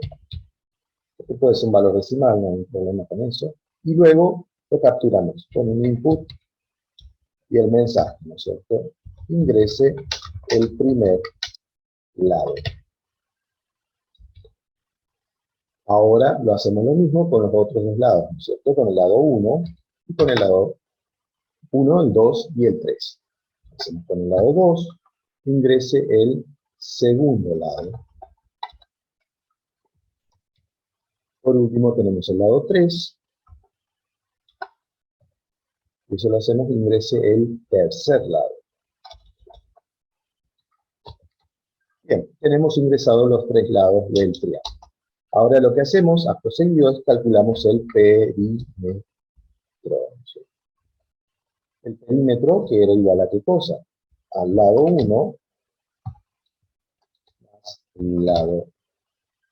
que puede ser un valor decimal, no hay problema con eso. Y luego lo capturamos con un input y el mensaje, ¿no es cierto? Ingrese el primer lado. Ahora lo hacemos lo mismo con los otros dos lados, ¿no es cierto? Con el lado 1 y con el lado 1, el 2 y el 3. Hacemos con el lado 2, ingrese el segundo lado. Por último tenemos el lado 3. Y eso lo hacemos, ingrese el tercer lado. Bien, tenemos ingresados los tres lados del triángulo. Ahora lo que hacemos, acto seguido, es calculamos el perímetro. El perímetro, que era igual a qué cosa? Al lado 1 más lado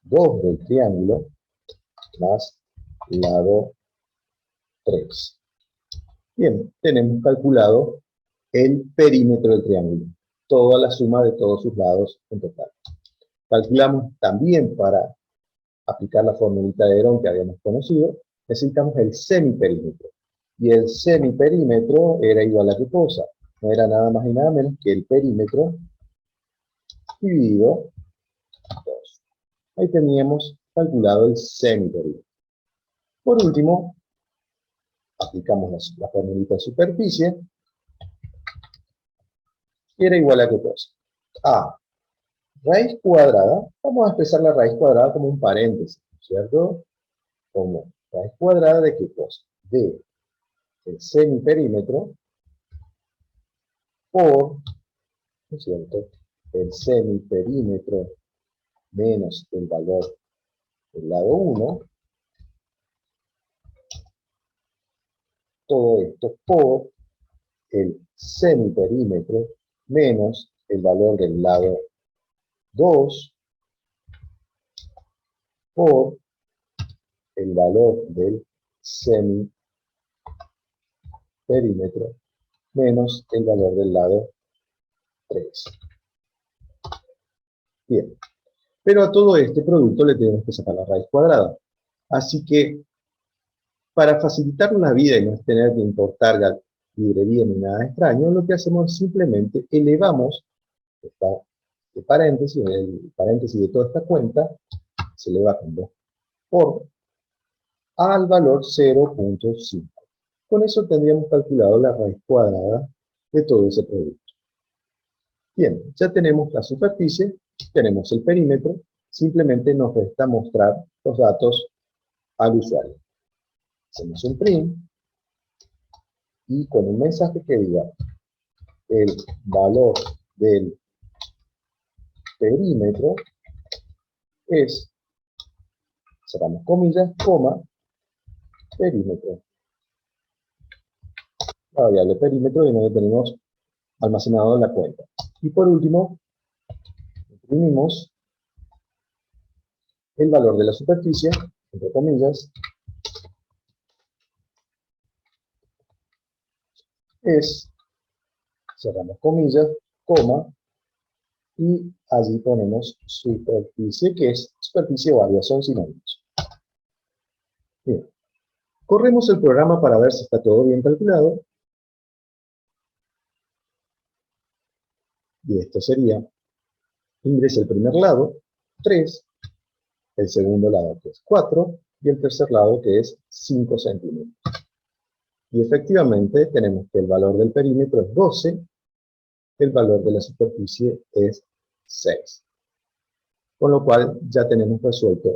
2 del triángulo más lado 3. Bien, tenemos calculado el perímetro del triángulo, toda la suma de todos sus lados en total. Calculamos también, para aplicar la formulita de Herón que habíamos conocido, necesitamos el semiperímetro. Y el semiperímetro era igual a qué cosa? No era nada más y nada menos que el perímetro dividido 2. Ahí teníamos calculado el semiperímetro. Por último, aplicamos la formulita de superficie, y era igual a qué cosa? A raíz cuadrada, vamos a expresar la raíz cuadrada como un paréntesis, ¿cierto? Como raíz cuadrada de qué cosa? De el semiperímetro por, ¿no es cierto?, el semiperímetro menos el valor del lado 1, todo esto por el semiperímetro menos el valor del lado 2 por el valor del semiperímetro menos el valor del lado 3. Bien, pero a todo este producto le tenemos que sacar la raíz cuadrada. Así que, para facilitar la vida y no tener que importar librería ni nada extraño, lo que hacemos es simplemente elevamos el paréntesis de toda esta cuenta, se eleva con 2 por al valor 0.5. Con eso tendríamos calculado la raíz cuadrada de todo ese producto. Bien, ya tenemos la superficie, tenemos el perímetro, simplemente nos resta mostrar los datos al usuario. Hacemos un print y con un mensaje que diga el valor del perímetro es, cerramos comillas, coma, perímetro. La variable perímetro es donde tenemos almacenado en la cuenta. Y por último, imprimimos el valor de la superficie, entre comillas, es, cerramos comillas, coma, y allí ponemos superficie, que es superficie o área, son sinónimos. Bien. Corremos el programa para ver si está todo bien calculado. Y esto sería, ingresa el primer lado, 3, el segundo lado que es 4, y el tercer lado que es 5 centímetros. Y efectivamente tenemos que el valor del perímetro es 12, el valor de la superficie es 6. Con lo cual ya tenemos resuelto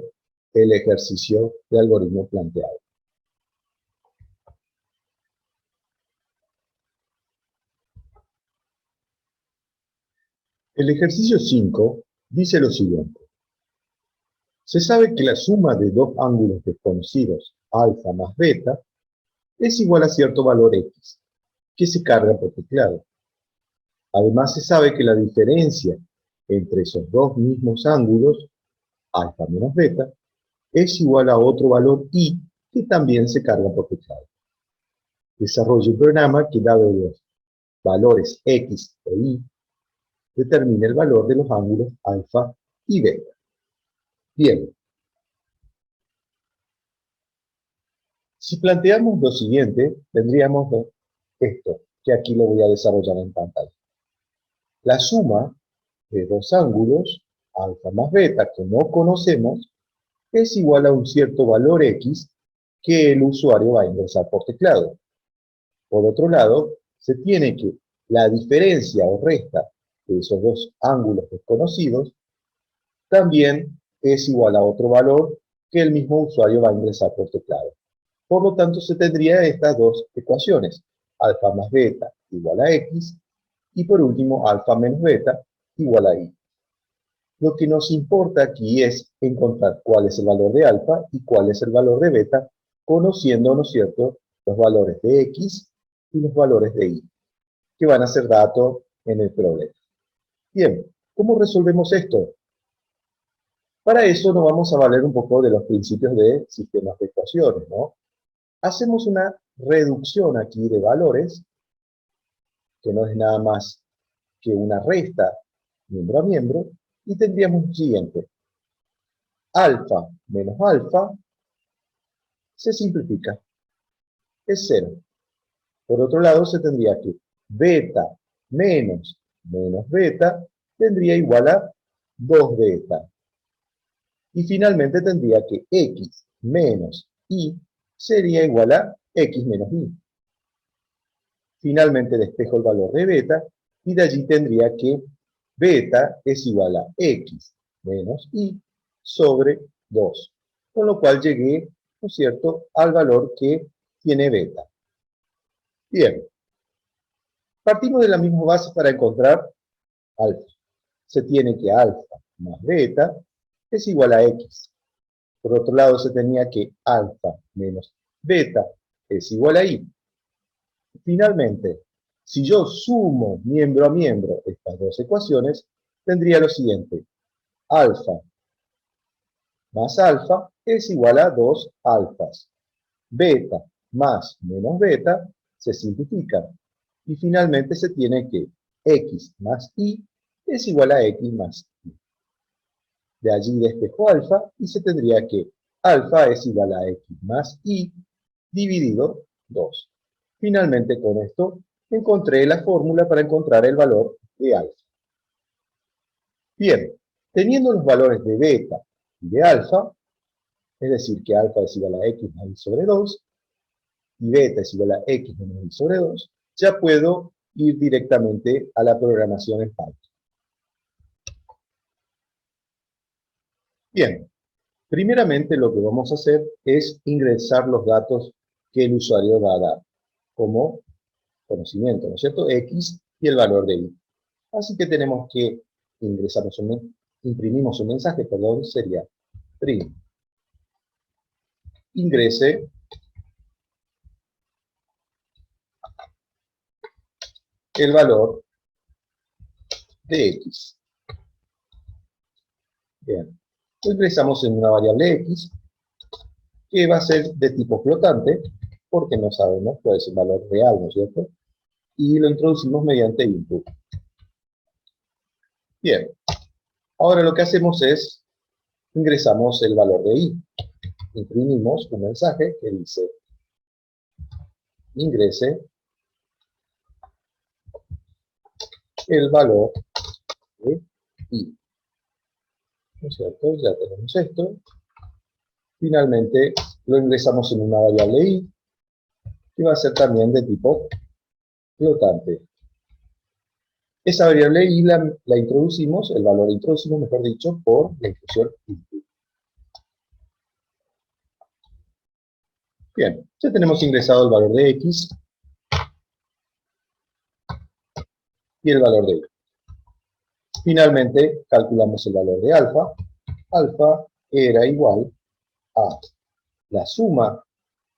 el ejercicio de algoritmo planteado. El ejercicio 5 dice lo siguiente. Se sabe que la suma de dos ángulos desconocidos, alfa más beta, es igual a cierto valor x, que se carga por teclado. Además se sabe que la diferencia entre esos dos mismos ángulos, alfa menos beta, es igual a otro valor y que también se carga por teclado. Desarrolle un programa que, dado los valores x e y, determine el valor de los ángulos alfa y beta. Bien. Si planteamos lo siguiente, tendríamos esto, que aquí lo voy a desarrollar en pantalla. La suma de dos ángulos, alfa más beta, que no conocemos, es igual a un cierto valor x que el usuario va a ingresar por teclado. Por otro lado, se tiene que la diferencia o resta de esos dos ángulos desconocidos también es igual a otro valor que el mismo usuario va a ingresar por teclado. Por lo tanto, se tendría estas dos ecuaciones, alfa más beta igual a x, y por último, alfa menos beta igual a y. Lo que nos importa aquí es encontrar cuál es el valor de alfa y cuál es el valor de beta, conociendo, ¿no es cierto?, los valores de x y los valores de y, que van a ser datos en el problema. Bien, ¿cómo resolvemos esto? Para eso nos vamos a valer un poco de los principios de sistemas de ecuaciones, ¿no? Hacemos una reducción aquí de valores, que no es nada más que una resta miembro a miembro, y tendríamos lo siguiente. Alfa menos alfa se simplifica, es 0. Por otro lado, se tendría que beta menos beta tendría igual a 2 beta. Y finalmente tendría que x menos y sería igual a x menos y. Finalmente despejo el valor de beta y de allí tendría que beta es igual a x menos y sobre 2. Con lo cual llegué, ¿no es cierto?, al valor que tiene beta. Bien. Partimos de la misma base para encontrar alfa. Se tiene que alfa más beta es igual a x. Por otro lado, se tenía que alfa menos beta es igual a y. Finalmente, si yo sumo miembro a miembro estas dos ecuaciones, tendría lo siguiente. Alfa más alfa es igual a 2 alfas. Beta más menos beta se simplifica. Y finalmente se tiene que x más y es igual a x más y. De allí despejo alfa y se tendría que alfa es igual a x más y dividido 2. Finalmente con esto encontré la fórmula para encontrar el valor de alfa. Bien, teniendo los valores de beta y de alfa, es decir que alfa es igual a x más y sobre 2, y beta es igual a x menos y sobre 2, ya puedo ir directamente a la programación en Python. Bien, primeramente lo que vamos a hacer es ingresar los datos que el usuario va a dar, como conocimiento, ¿no es cierto? X y el valor de Y. Así que tenemos que imprimimos un mensaje, perdón, sería print ingrese el valor de X. Bien, lo ingresamos en una variable X que va a ser de tipo flotante, porque no sabemos cuál es el valor real, ¿no es cierto? Y lo introducimos mediante input. Bien, ahora lo que hacemos es ingresamos el valor de Y. Imprimimos un mensaje que dice ingrese el valor de Y. ¿No es cierto? Ya tenemos esto. Finalmente lo ingresamos en una variable Y, que va a ser también de tipo flotante. Esa variable Y la introducimos, el valor introducimos, mejor dicho, por la inclusión input. Bien, ya tenemos ingresado el valor de X y el valor de Y. Finalmente, calculamos el valor de alfa. Alfa era igual a la suma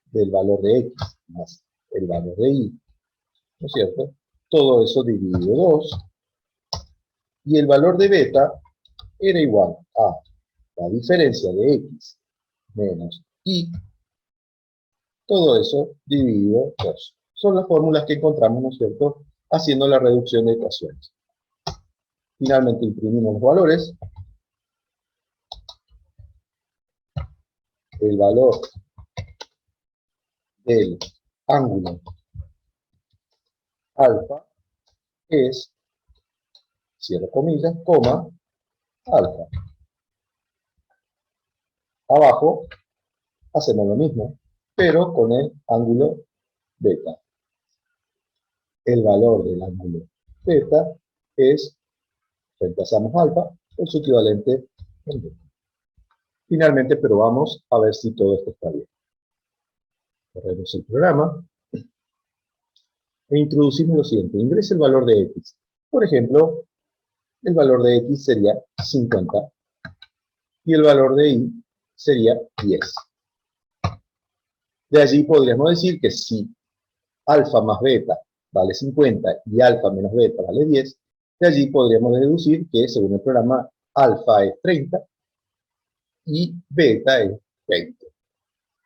del valor de X más el valor de Y, ¿no es cierto? Todo eso dividido 2. Y el valor de beta era igual a la diferencia de X menos Y, todo eso dividido 2. Son las fórmulas que encontramos, ¿no es cierto?, haciendo la reducción de ecuaciones. Finalmente imprimimos los valores. El valor del ángulo alfa es, cierro comillas, coma, alfa. Abajo hacemos lo mismo, pero con el ángulo beta. El valor del ángulo beta es, reemplazamos alfa por su equivalente en beta. Finalmente, pero vamos a ver si todo esto está bien. Corremos el programa e introducimos lo siguiente. Ingrese el valor de X. Por ejemplo, el valor de X sería 50 y el valor de Y sería 10. De allí podríamos decir que si alfa más beta vale 50 y alfa menos beta vale 10, de allí podríamos deducir que según el programa alfa es 30 y beta es 20.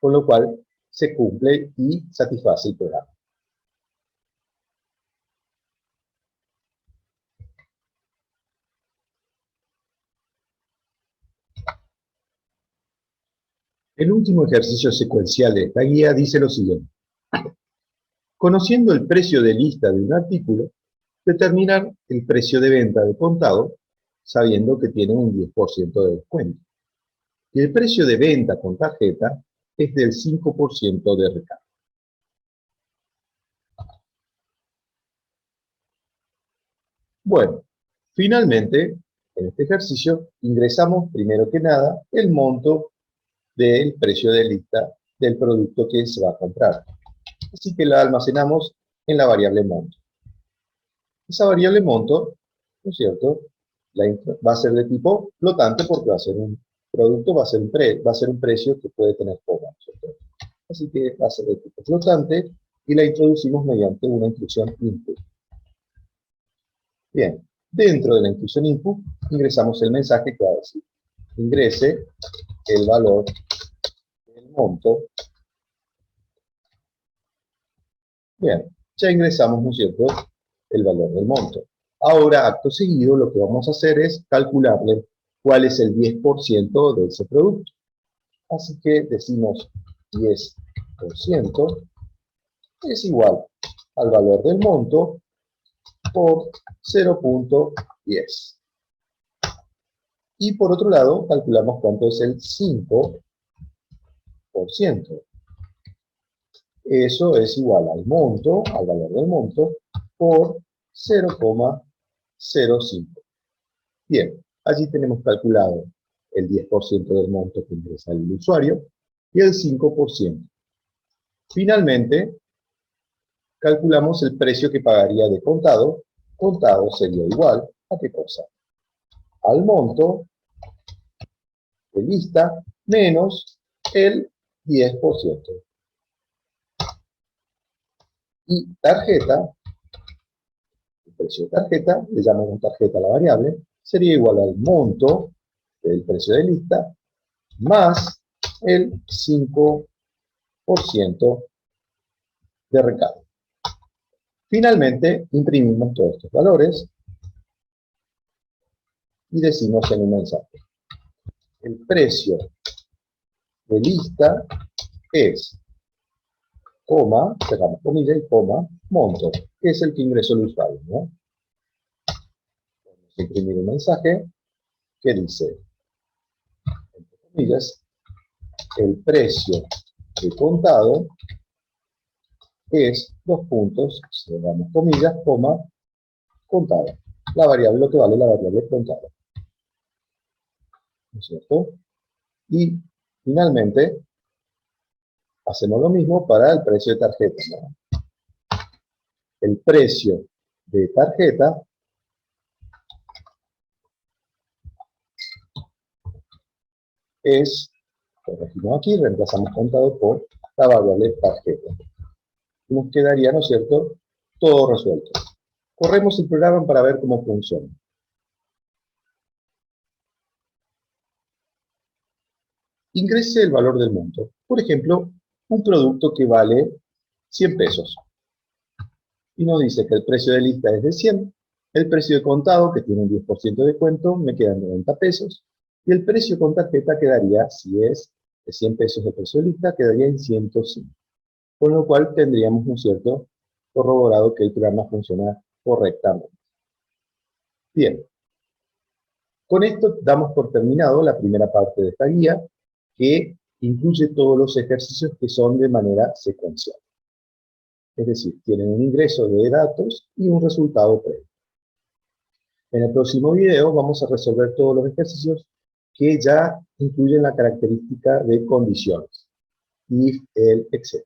Con lo cual se cumple y satisface el programa. El último ejercicio secuencial de esta guía dice lo siguiente. Conociendo el precio de lista de un artículo, determinar el precio de venta de contado, sabiendo que tiene un 10% de descuento. Y el precio de venta con tarjeta es del 5% de recargo. Bueno, finalmente, en este ejercicio, ingresamos primero que nada el monto del precio de lista del producto que se va a comprar. Así que la almacenamos en la variable monto. Esa variable monto, ¿no es cierto?, va a ser de tipo flotante porque va a ser un producto, va a ser un precio que puede tener coma, ¿no es cierto? Así que va a ser de tipo flotante y la introducimos mediante una inclusión input. Bien, dentro de la inclusión input ingresamos el mensaje que va a decir ingrese el valor del monto. Bien, ya ingresamos, ¿no es cierto?, el valor del monto. Ahora, acto seguido, lo que vamos a hacer es calcularle cuál es el 10% de ese producto. Así que decimos 10% es igual al valor del monto por 0.10. Y por otro lado, calculamos cuánto es el 5%. Eso es igual al monto, al valor del monto, por 0,05. Bien, allí tenemos calculado el 10% del monto que ingresa el usuario, y el 5%. Finalmente, calculamos el precio que pagaría de contado. Contado sería igual a ¿qué cosa? Al monto de lista menos el 10%. Y tarjeta, el precio de tarjeta, le llamamos tarjeta a la variable, sería igual al monto del precio de lista más el 5% de recargo. Finalmente, imprimimos todos estos valores y decimos en un mensaje: el precio de lista es, coma, cerramos comilla y coma, monto, que es el que ingresó el usuario, ¿no? Vamos a imprimir un mensaje que dice, entre comillas, el precio de contado es, dos puntos, cerramos comillas, coma, contado. La variable, lo que vale la variable contado. ¿No es cierto? Y finalmente, hacemos lo mismo para el precio de tarjeta, ¿no? El precio de tarjeta es, corregimos aquí, reemplazamos contado por la variable tarjeta. Nos quedaría, ¿no es cierto?, todo resuelto. Corremos el programa para ver cómo funciona. Ingrese el valor del monto. Por ejemplo, un producto que vale 100 pesos. Y nos dice que el precio de lista es de 100, el precio de contado, que tiene un 10% de descuento, me quedan 90 pesos, y el precio con tarjeta quedaría, si es de 100 pesos de precio de lista, quedaría en 105. Con lo cual tendríamos, ¿no es cierto?, corroborado que el programa funciona correctamente. Bien, con esto damos por terminado la primera parte de esta guía, que incluye todos los ejercicios que son de manera secuencial. Es decir, tienen un ingreso de datos y un resultado previo. En el próximo video vamos a resolver todos los ejercicios que ya incluyen la característica de condiciones, if, el, etc.